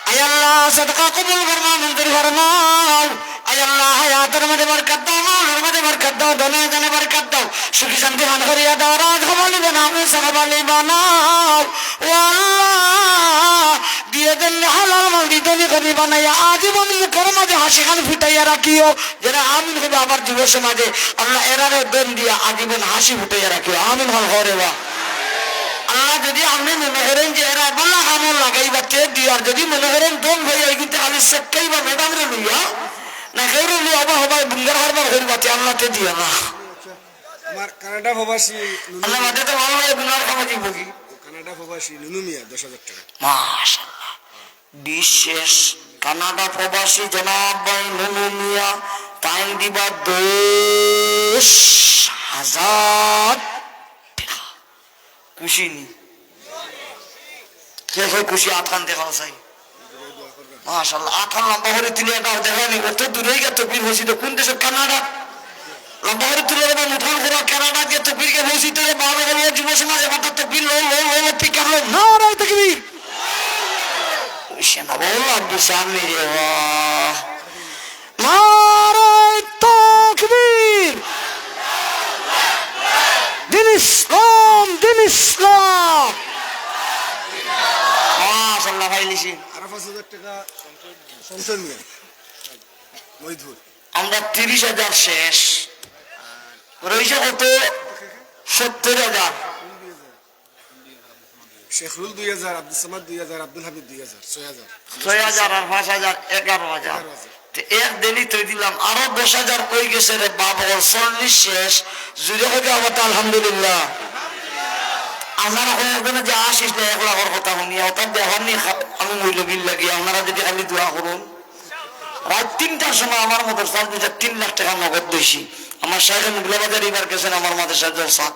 আয় আল্লাহ সদকা কবুল ফরমা মঞ্জুর ফরমাও। আয় আল্লাহ হায়াতের মধ্যে বরকত দাও, মালের মধ্যে বরকত দাও, ধনে ধনে বরকত দাও, সুখী শান্তি মান করিয়া দাও, রাত খবলি বানাও, সাহাবালি বানাও। ও আল্লাহ দিয়ে দিলে হালাল মাল দিতনি করি বানাইয়া আজীবন মুখের মাঝে হাসি খান ফুটাইয়া রাখিও। যারা আমিন হবে আবার যুব সমাজে আল্লাহ এরারে দেন দিয়া আজীবন হাসি ফুটাইয়া রাখিও। আমিন হল ঘরে বা আল্লাহ যদি আপনি মনে করেন যে এরা বলা আমল লাগাইবা তে দিয়ার যদি মনে করেন দম হইয়া কিন্তু আমি সেক্কাই বা ম্যাডাম রে লইয়া না কেউ লইয়া আবার হবাই বুঙ্গার হারবার হইবা তে আল্লাহ তে দিও না। আমার কানাডা প্রবাসী আল্লাহ মাঝে তো ভালো লাগে বুঙ্গার খাওয়া দিব কি কানাডা প্রবাসী নুনু মিয়া 10,000 টাকা মাশাআল্লাহ। বিশেষ কানাডা প্রবাসী জনাব ভাই নুনু মিয়া টাইম দিবা 10,000 টাকা। খুশি নি কে খুশি? আটখান দেখাও চাই মাশাআল্লাহ। আটখান লম্বা করে তুলে দাও দেখানি অত দূরেই গে তকবির হয়েছি তো কোন দেশের? কানাডা। লম্বা করে তুলে দেবো মুঠান করে কানাডা গিয়ে তকবিরকে হয়েছি তো বাবা বলে যুব সমাজে মাথা তকবির লো লো লো পিকার লো না রাই তকবির সেনা বল আব্দু সামি রে বাহ নারাই তাকবীর। দিন ইসলাম দিন ইসলাম মাশাআল্লাহ ভাই লিসি। আর 5,000 টাকা সংসদ মিয়া মইদুর আমরা 30,000 শেষ রইছে কত? 70,000। শেখরুল 2,000, আব্দুল সামাদ 2,000, আব্দুল হামিদ 2,000, 6,000 আর 5,000 11,000 এক দিনই তুই দিলাম আরো 10,000 কই গেছে রে বাবা 40 শেষ জুড়ে হবে আবার আলহামদুলিল্লাহ। আপনারা ওখানে যে আসিস না 1 লাখের কথা শুনি ওটা দেওয়ার নি আমি মূল্য বিল লাগি আপনারা যদি খালি দোয়া করুন। রাত 3টার সময় আমার মতো 3 লাখ টাকা নগদ দিয়েছি। আমার শাহেখ মুগলাবাজার এবার গেছেন আমার মাদের সাথে 7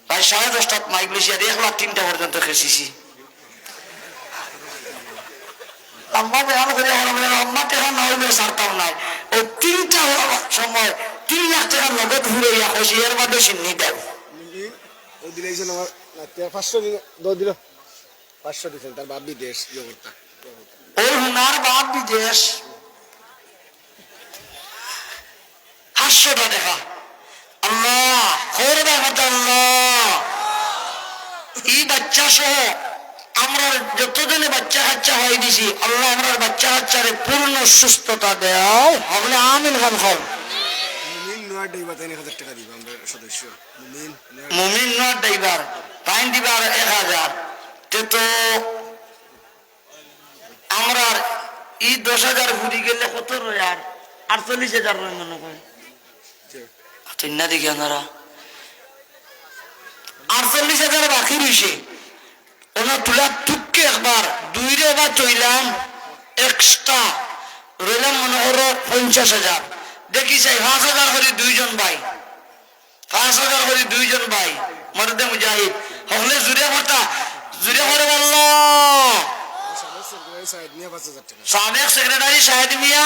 প্রায় 10:30 মাইক বেশি আর 1,03,000 পর্যন্ত খেয়েছি। আম্মা বেহান করে আম্মা টাকা না হইলে সারতাম নাই ওই 3টা সময় 3 লাখ টাকা নগদ ঘুরে খুশি এর মধ্যে সিন্নি দেব ও দিলেইছেন আমার 500 দিল 500 দিছেন তার বাপ বিদেশ ইয়ে করতা ওই হুনার বাপ বিদেশ। 500টা দেখা আল্লাহ খবর আল্লাহ এই বাচ্চা সহ আমরা যতজনে বাচ্চা কাচ্চা হয়ে দিছি আল্লাহ আমরা বাচ্চা কাচ্চারে পূর্ণ সুস্থতা দেও আমরা আমিন খান খান মুমিন নয় ড্রাইভার টাইম দিবার 1000 তো আমরা এই 10,000 ঘুরি গেলে কত রয় আর 48,000 রয় মনে হয় না দেখি আমরা 48,000 বাকি রয়েছে ওনার তুলা টুককে একবার 2 রে বা চইলাম এক্সট্রা রইলাম মনে করো 50,000 দেখি চাই 5,000 করে 2 জন ভাই 5,000 করে 2 জন ভাই মরদে মুজাহিদ হলে জুড়ে কথা জুড়ে করে আল্লাহ সাবেক সেক্রেটারি শাহেদ মিয়া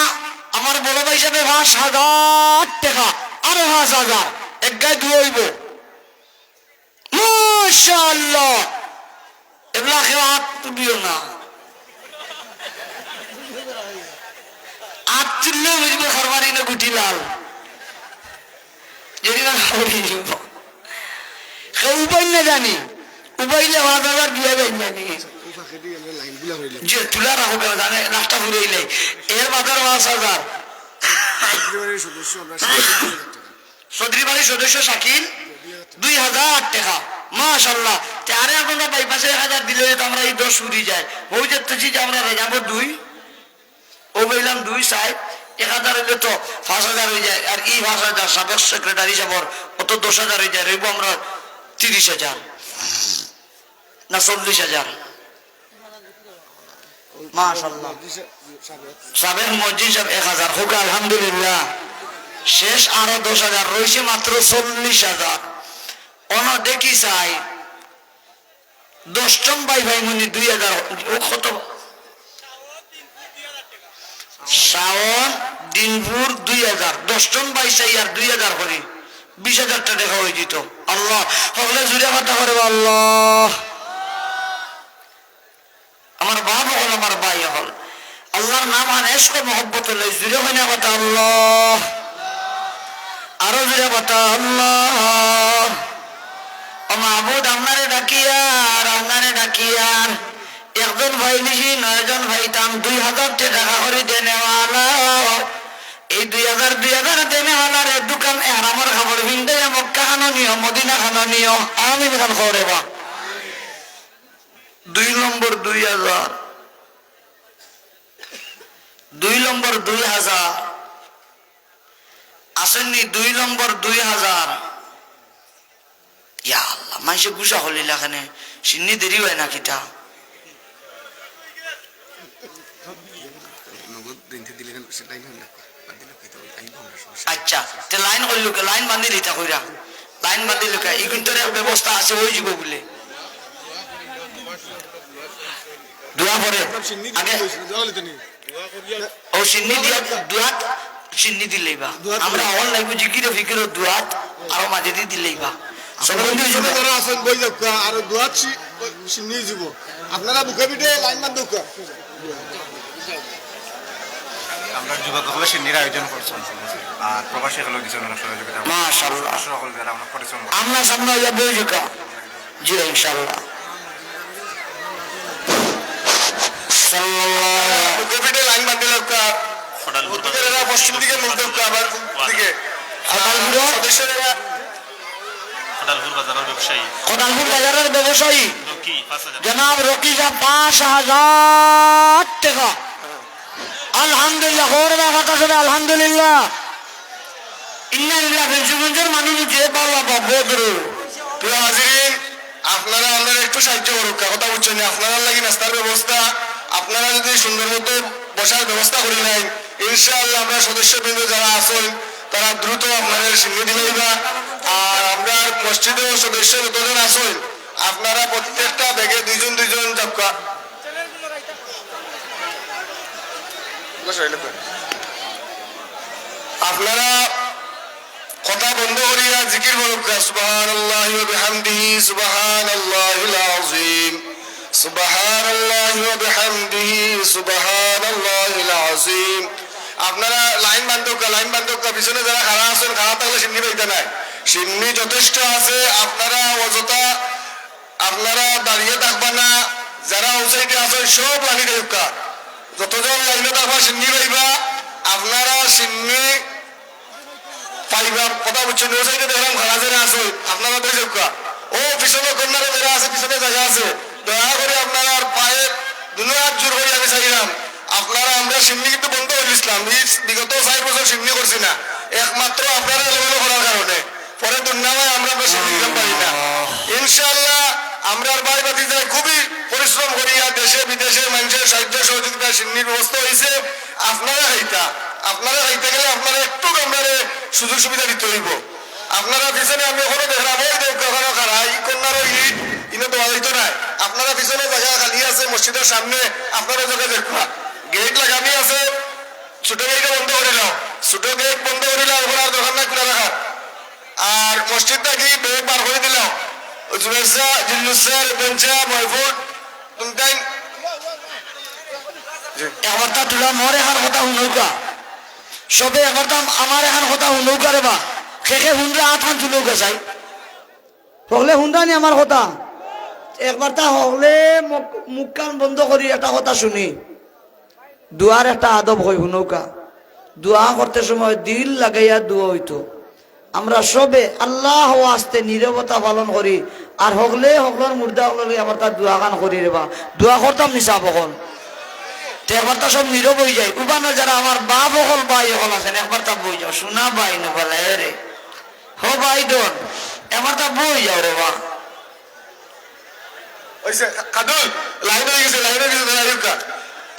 আমার বড় ভাই হিসাবে 5,000 টাকা আরো 5,000 এক গায়ে দুই হইব মাশাআল্লাহ এগুলা কেউ হাত তুলিও না হাত তুললে বুঝবে খরবারি না গুটি লাল যদি না উপায় না জানি উপাইলে 5,000 দিয়ে দেয় জানি যে তুলা রাখো কেন জানে রাস্তা ঘুরাইলে এর বাজার 5,000 চৌধুরী বাড়ির সদস্য শাকিল 2,000 টাকা মাশাআল্লাহ আরে আপনারা বাইপাসে 1,000 দিলে আমরা এই 10 উড়ি যায় ওই দেখতেছি যে আমরা যাবো 2 ও বললাম 2 সাইড 1,000 হইলে তো 5,000 হয়ে যায় আর এই 5,000 সাবেক সেক্রেটারি যাবর অত 10,000 হয়ে যায় রইব আমরা 30,000 না 40,000 মাশাআল্লাহ সাবেক মসজিদ সাহেব 1,000 হোক আলহামদুলিল্লাহ শেষ আরো 10,000 রয়েছে মাত্র 40,000 অন দেখি চাই 10 জন ভাই ভাই মনি 2,000 কত শাওন দিনপুর 2,000 10 জন ভাই চাই আর 2,000 করে 20,000 টাকা দেখা হয়ে যেত আল্লাহ হলে জুড়ে কথা করে আল্লাহ আমার বাপ হল আমার ভাই হল আল্লাহর নাম আর এসক মহব্বত হলে জুড়ে হয় না কথা আল্লাহ আরো জুড়ে কথা আল্লাহ মাহবুদ আপনারে ডাকিয়ার একজন ভাই নিশি 9 জন ভাই তাম 2,000 টাকা করে দেনেওয়ালা এই 2,000 দেনেওয়ালার দোকান আমার খাবার ভিন্দে মক্কা খানো নিও মদিনা খানো নিও আমি দোকান করে বা 2 নম্বর 2,000 2 নম্বর 2,000 আসেননি 2 নম্বর 2,000 ইয়া আল্লাহ মানুষে গুসা হলিল এখানে সিন্নি দেরি হয় না কিটা আচ্ছা তে লাইন করল লাইন বান্ধি দিতা কইরা লাইন বান্ধি লোক এই কিন্তু ব্যবস্থা আছে ওই যাব বলে দোয়া করে আগে ও সিন্নি দিয়া দোয়া সিন্নি দিলেইবা আমরা অন লাইব জিকির ফিকির দোয়া আর মাঝে দি দিলেইবা আপনারা বুকে পিঠে লাইন বান্ধ আমরা যুবক হলে সিন্নির আয়োজন করছেন আর প্রবাসী হলো কিছু সহযোগিতা মাশাআল্লাহ সকল যারা আমরা পরিশ্রম আমরা সামনে যাবো জি ইনশাআল্লাহ বুকে পিঠে লাইন বান্ধে লোক পশ্চিম দিকে মধ্য আবার দিকে সদস্যরা কোদালপুর বাজারের ব্যবসায়ী জনাব রকি সাহেব 5,000 টাকা আলহামদুলিল্লাহ আলহামদুলিল্লাহ ইন্নালিল্লাহ মানুষ যে পাওয়া বদরু প্রিয় হাজিরিন আপনারা আমরা একটু সাহায্য করুক কথা বুঝছেন আপনারা লাগি নাস্তার ব্যবস্থা আপনারা যদি সুন্দর মতো বসার ব্যবস্থা করে নেন ইনশাআল্লাহ আমরা সদস্যবৃন্দ যারা আছেন তারা দ্রুত আপনাদের সিন্নি দিলেইবা আর আমরা মসজিদের সদস্য যতজন আছেন আপনারা প্রত্যেকটা ব্যাগে 2 জন যাবকা আপনারা কথা বন্ধ করিয়া জিকির বলুক সুবহানাল্লাহি ওয়া বিহামদিহি সুবহানাল্লাহিল আযীম সুবহানাল্লাহি ওয়া বিহামদিহি সুবহানাল্লাহিল আযীম আপনারা লাইন বান্ধব পিছনে যারা খাড়া আছেন খাড়া থাকলে সিন্নি পাইতে নাই সিন্নি যথেষ্ট আছে আপনারা অযথা আপনারা দাঁড়িয়ে থাকবা না যারা ওসাইডে আছে সব লাইনে দেখবা যতজন লাইনে থাকবা সিন্নি পাইবা আপনারা সিন্নি পাইবা কথা বুঝছেন ওসাইডে দেখলাম খাড়া যারা আছে আপনারা দেখবা ও পিছনে কন্যারে যারা আছে পিছনে জায়গা আছে দয়া করে আপনারা পায়ে দুনিয়া হাত জোর করে আমি চাইলাম আপনারা আমরা সিন্নি কিন্তু বন্ধ করে দিয়েছিলাম বিগত 4 বছর সিন্নি করছি না একমাত্র আপনারা এলোমেলো করার কারণে পরে দুনিয়ায় আমরা সিন্নি দিতে পারি না ইনশাআল্লাহ আমরা ভাই ভাতিজায় খুবই পরিশ্রম করিয়া দেশে বিদেশে মানুষের সাহায্য সহযোগিতা সিন্নির ব্যবস্থা হয়েছে আপনারা খাইতে গেলে আপনারা একটু আপনারা সুযোগ সুবিধা দিতে হইব আপনারা পিছনে আমি ওখানে দেখলাম ওই কখনো খারাপ ই কন্যারও ইট ইনে দেওয়া যাইতো না আপনারা পিছনে জায়গা খালি আছে মসজিদের সামনে আপনারা জায়গা দেখবা গেট লাগানি আছে ছোট গেটটা বন্ধ করে নাও ছোট গেট বন্ধ করে নাও ওখানে আর দোকান নাই খোলা রাখা আর মসজিদটা কি বেগ বার করে দিলাম জুবের শাহ জিল্লুস শাহ রেবেন শাহ মহফুজ তুমি একবারটা তোলা মোর এখন কথা শুনৌকা সবে একবারটা আমার এখন কথা শুনৌকা রে বা শেষে শুনলে আঠান তুলৌকা চাই হলে শুনতানি আমার কথা একবারটা হলে মুখ কান বন্ধ করি একটা কথা শুনি দুয়ার একটা আদব হয় শুনৌকা দোয়া করতে সময় দিল লাগাইয়া দোয়া হইতো আমরা সবে আল্লাহ আস্তে নীরবতা পালন করি আর হগলে হগলর মুর্দা হগলে আবার তার দোয়া গান করি রে বা দোয়া করতাম নিশা বকল একবার তা সব নীরব হয়ে যায় উবানো যারা আমার বাপ হল ভাই হল আছেন একবার তা বই যাও শোনা ভাই না বলে রে হো ভাই দোন একবার তা বই যাও রে বা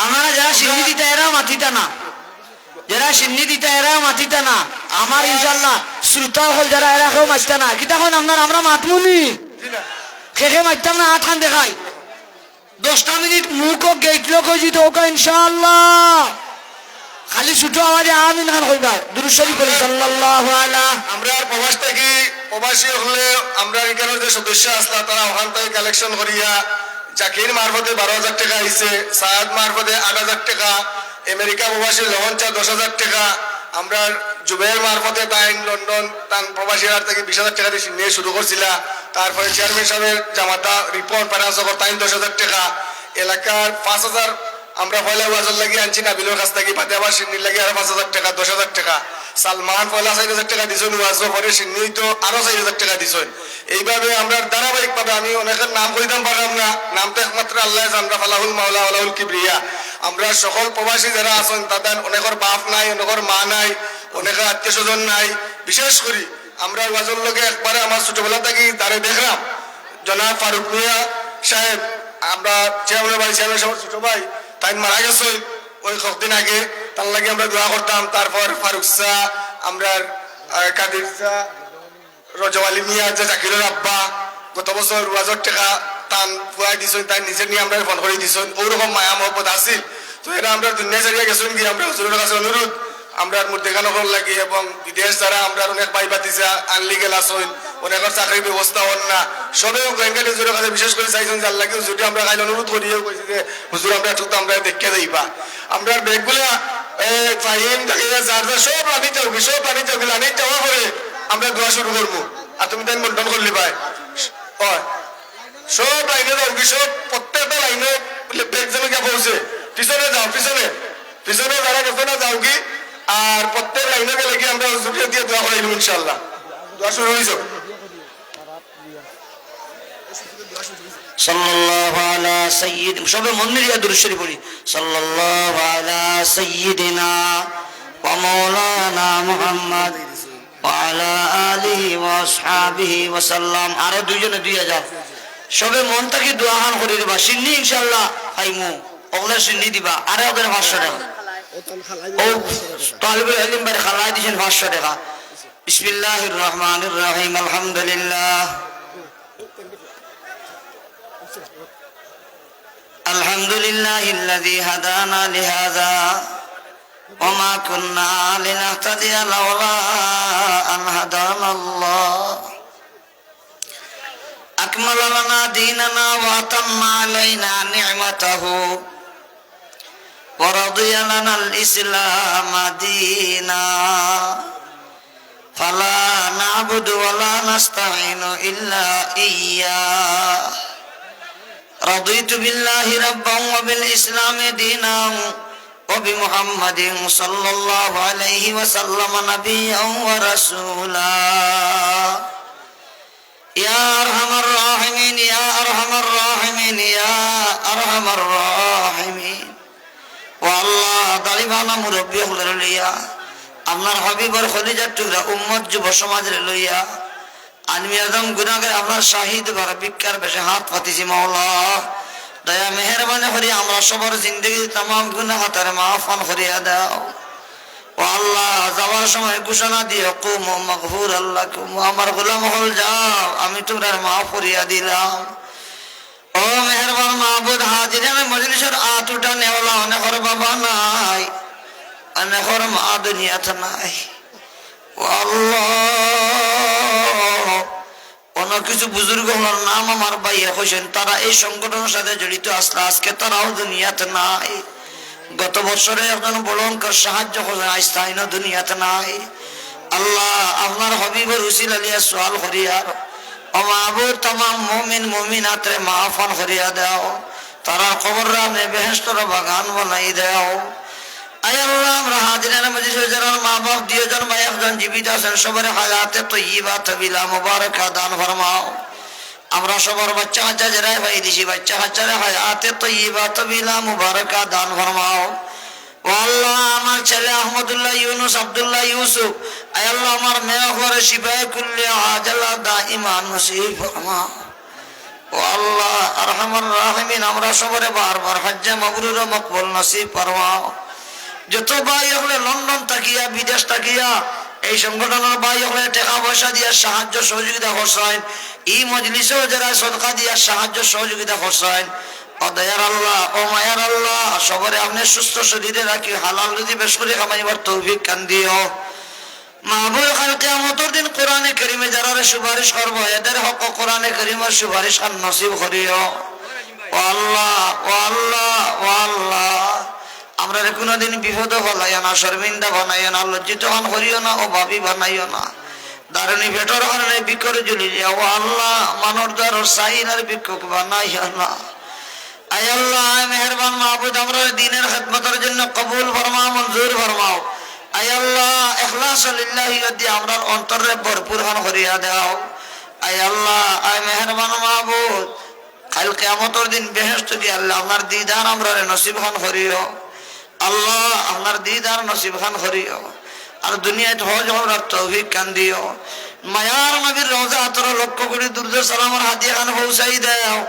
আমরা যারা সিন্নি দিতে এরা মাথিটা না যারা সিন্নি দিতে এরা মাথিটা না আমার ইনশাল্লাহ শ্রোতা হল যারা এরা কেউ মাছটা না কিতা হন আপনার আমরা মাতমুনি খেখে মারতাম না আট খান দেখাই 10 মিনিট মুখ গেট লোক হয়েছি তো ওকে ইনশাআল্লাহ খালি ছুটো আমাদের আমিন খান কইবা দুরূদ শরীফ পড়ি সাল্লাল্লাহু আলাইহি আমরা আর প্রবাস থেকে প্রবাসী হলে আমরা এখানের যে সদস্য আসলা তারা ওখান থেকে কালেকশন করিয়া জাকির মারফতে 12,000 টাকা আইছে সায়াদ মারফতে 8,000 টাকা আমেরিকা প্রবাসী লহনচা 10,000 টাকা আমরা জুবের মারফতে তাই লন্ডন তান প্রবাসীরা থেকে 20,000 টাকা দিয়ে নিয়ে শুরু করছিলা তারপরে চেয়ারম্যান সাহেবের জামাতা রিপন ফারাজগর তাই 10,000 টাকা এলাকার 5,000 আমরা পয়লা ওয়াজল লাগিয়ে আনছি নাবিলের কাছ থেকে পাতে আবার সিন্নির লাগিয়ে আরো 5,000 টাকা 10,000 টাকা সালমান পয়লা 4,000 টাকা দিছেন ওয়াজ পরে সিন্নি তো আরো 4,000 টাকা দিছেন এইভাবে আমরা ধারাবাহিকভাবে আমি অনেকের নাম কইতাম পারলাম না নাম তো একমাত্র আল্লাহ জানরা ফালাহুল মাওলা ওয়ালাহুল কিবরিয়া আমরা সকল প্রবাসী যারা আছেন তাদের অনেকের বাপ নাই অনেকের মা নাই অনেকের আত্মীয় স্বজন নাই বিশেষ করে আমরা ওয়াজল লগে একবারে আমার ছোটবেলা থেকে তারে দেখলাম জনাব ফারুক মিয়া সাহেব আমরা চেয়ারম্যান ভাই চেয়ারম্যান সাহেব ছোট ভাই তাই মারা গেছে ওই কয়েকদিন আগে তার লাগে আমরা দোয়া করতাম তারপর ফারুক শাহ আমরা কাদির শাহ রজব আলী মিয়া যে জাকিরের আব্বা গত বছর 1,000 টাকা টান ফুয়াই দিছেন তাই নিজে নিয়ে আমরা ফোন করে দিছেন ওরকম মায়া মহব্বত আছিল তো এটা আমরা দুনিয়া ছাড়িয়ে গেছেন কি আমরা হুজুরের কাছে অনুরোধ আমরা মুর্দেখানো করার লাগি এবং বিদেশ যারা আমরা অনেক ভাই বাতিজা আনলিগেল আসেন অনেকের চাকরির ব্যবস্থা হন না সবে বেঙ্গালি হুজুরের কাছে বিশেষ করে চাইছেন যার লাগে যদি আমরা কাজ অনুরোধ করিও কইছি যে হুজুর আমরা একটু আমরা দেখে যাইবা আমরা ব্যাগগুলা ফাইন থেকে যার সব আনি যাও সব আনি যাও আনি যাওয়া পরে আমরা দোয়া শুরু করবো আর তুমি তাই বন্টন করলি ভাই সব লাইনে যাও সব প্রত্যেকটা লাইনে ব্যাগ যেন কে পৌঁছে পিছনে যাও পিছনে পিছনে যারা গেছে না যাও কি আর প্রত্যেক লাইনে গেলে কি আমরা জুটিয়ে দিয়ে দোয়া করাইব ইনশাআল্লাহ দোয়া শুরু হইছে সাল্লাল্লাহু আলা সাইয়্যিদ সবে মন্দিরিয়া দুরূদ শরীফ পড়ি সাল্লাল্লাহু আলা সাইয়্যিদিনা ওয়া মাওলানা মুহাম্মদ ওয়া আলা আলিহি ওয়া আসহাবিহি ওয়া সাল্লাম আরো দুইজনে 2000 সবে মন থেকে দোয়া খান করি দিবা সিন্নি ইনশাআল্লাহ আইমু ওগলা সিন্নি দিবা আরে ওদের 500 টাকা ও তালিবুল ইলম বারে খালাই দিছেন 500 টাকা বিসমিল্লাহির রহমানির রহিম আলহামদুলিল্লাহ আলহামদুলিল্লাহিল্লাযী হাদানা লিহাযা ওয়া মা কুন্না লিনাহতাদিয়া লাওলা আন হাদানাল্লাহ আকমালা লানা দীনানা ওয়া তাম্মা আলাইনা নি'মাতাহু ورضي لنا الإسلام دينا فلا نعبد ولا نستعين إلا إياه رضيت بالله ربا وبالإسلام دينا وبمحمد صلى الله عليه وسلم نبيا ورسولا يا أرحم الراحمين يا أرحم الراحمين يا أرحم الراحمين والله দালিবানা মুরব্বী হলের লইয়া আপনার হাবিবর খলিজার টুকরা উম্মত যুব সমাজের লইয়া আলমি আজম গুনাহগার আপনার শাহিদ বার ভিক্ষার বেশে হাত পাতিছি মাওলা দয়া মেহেরবানি করি আমরা সবার জিন্দগি तमाम গুনাহ খাতার মাফ করিয়া দাও ও আল্লাহ যাওয়ার সময় ঘোষণা দিও কুমু মাগফুর আল্লাহ কুমু আমার গোলাম হল যাও আমি তোমরা মাফ করিয়া দিলাম ও মেহেরবান মাহবুব হাজিরানে মজলিসের আতুটা নেওয়ালা অনেকর বাবা নাই অনেকর মা দুনিয়াতে নাই ও আল্লাহ অনেক কিছু বুজুর্গ হলার নাম আমার ভাইয়া হোসেন তারা এই সংগঠনের সাথে জড়িত আসলে আজকে তারাও দুনিয়াতে নাই গত বছরে একজন বলঙ্কর সাহায্য করে আইস্তাইন দুনিয়াতে নাই আল্লাহ আপনার হবিবর উসিল আলিয়া সোয়াল করিয়ার ও মাহবুব तमाम মুমিন মুমিনাতে মাফান করিয়া দাও তারা কবর রামে বেহেশতের বাগান বানাই দাও আয় আল্লাহ আমরা হাজিরানা মজলিসে যারা মা বাপ দুইজন ভাই একজন জীবিত আছেন সবার হায়াতে তয়্যিবা তাবিলা মুবারাকা দান ফরমাও আমরা সবার বাচ্চা কাচ্চা যারা ভাই দিছি বাচ্চা কাচ্চারে হায়াতে তয়্যিবা তাবিলা মুবারাকা দান ফরমাও ও আল্লাহ আমার ছেলে আহমদুল্লাহ ইউনুস আব্দুল্লাহ ইউসুফ আয় আল্লাহ আমার মেয়ে ঘরে শিফায়ে কুল্লি আজালা দাইমান নসিব ফরমাও ও আল্লাহ আরহামার রাহিমিন আমরা সবারে বারবার হজ্জে মাবরুর ও মকবুল নসিব ফরমাও যত ভাই হলে লন্ডন থাকিয়া বিদেশ থাকিয়া এই সংগঠনের ভাই হলে টাকা পয়সা দিয়া সাহায্য সহযোগিতা করছেন এই মজলিসেও যারা সদকা দিয়া সাহায্য সহযোগিতা করছেন ও দয়ার আল্লাহ ও মায়ার আল্লাহ সবরে আপনি সুস্থ শরীরে রাখি হালাল রুজি বেশ করে কামাইবার তৌফিক কান দিও মাহবুব খাল কিয়ামতের দিন কোরআনে কারীমে যারা সুপারিশ করব এদের হক কোরআনে কারীমের সুপারিশ খান নসিব করিও ও আল্লাহ ও আল্লাহ ও আল্লাহ আমরা কোনদিন বিপদ ফলাইও না শর্মিন্দা বানাইও না লজ্জিত হন করিও না ও ভাবি বানাইও না দারুণী ভেটর কারণে বিকর জ্বলি ও আল্লাহ মানর দ্বার সাইনার বিক্ষোভ বানাইও না আয় আল্লাহ মেহেরবান মাহবুব আমরা দ্বীনের খিদমতের জন্য কবুল ফরমাও মঞ্জুর ফরমাও আয় আল্লাহ ইখলাস লিল্লাহি দিয়ে আমরা অন্তরে ভরপুর হন করিয়া দাও আয় আল্লাহ আয় মেহেরবান মাহবুব কাল কিয়ামতের দিন বেহেশত কি আল্লাহ আপনার দিদার আমরা নসিব হন করিও আল্লাহ আপনার দিদার নসিব খান করিও আর দুনিয়াতে হজ হওয়ার তৌফিক কান দিও মায়ার নবীর রওজা আতর লক্ষ কোটি দুরুদ সালামের হাদিয়া খান পৌঁছাই দাও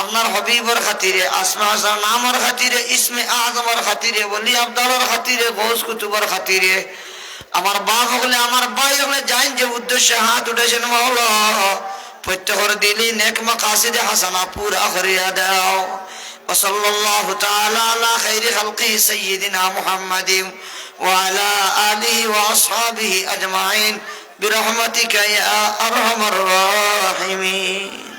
আপনার হবিবর খাতিরে আসমা হাসান নামের খাতিরে ইসমে আজমের খাতিরে ওলি আব্দালের খাতিরে গৌস কুতুবের খাতিরে আমার বাপ হলে আমার ভাই হলে যাই যে উদ্দেশ্যে হাত উঠেছেন মাওলা প্রত্যেকের দিলি নেক মাকাসিদে হাসানা পুরা করিয়া দাও وصلى الله تعالى على خير خلقه سيدنا محمد وعلى آله وأصحابه أجمعين برحمتك يا أرحم الراحمين.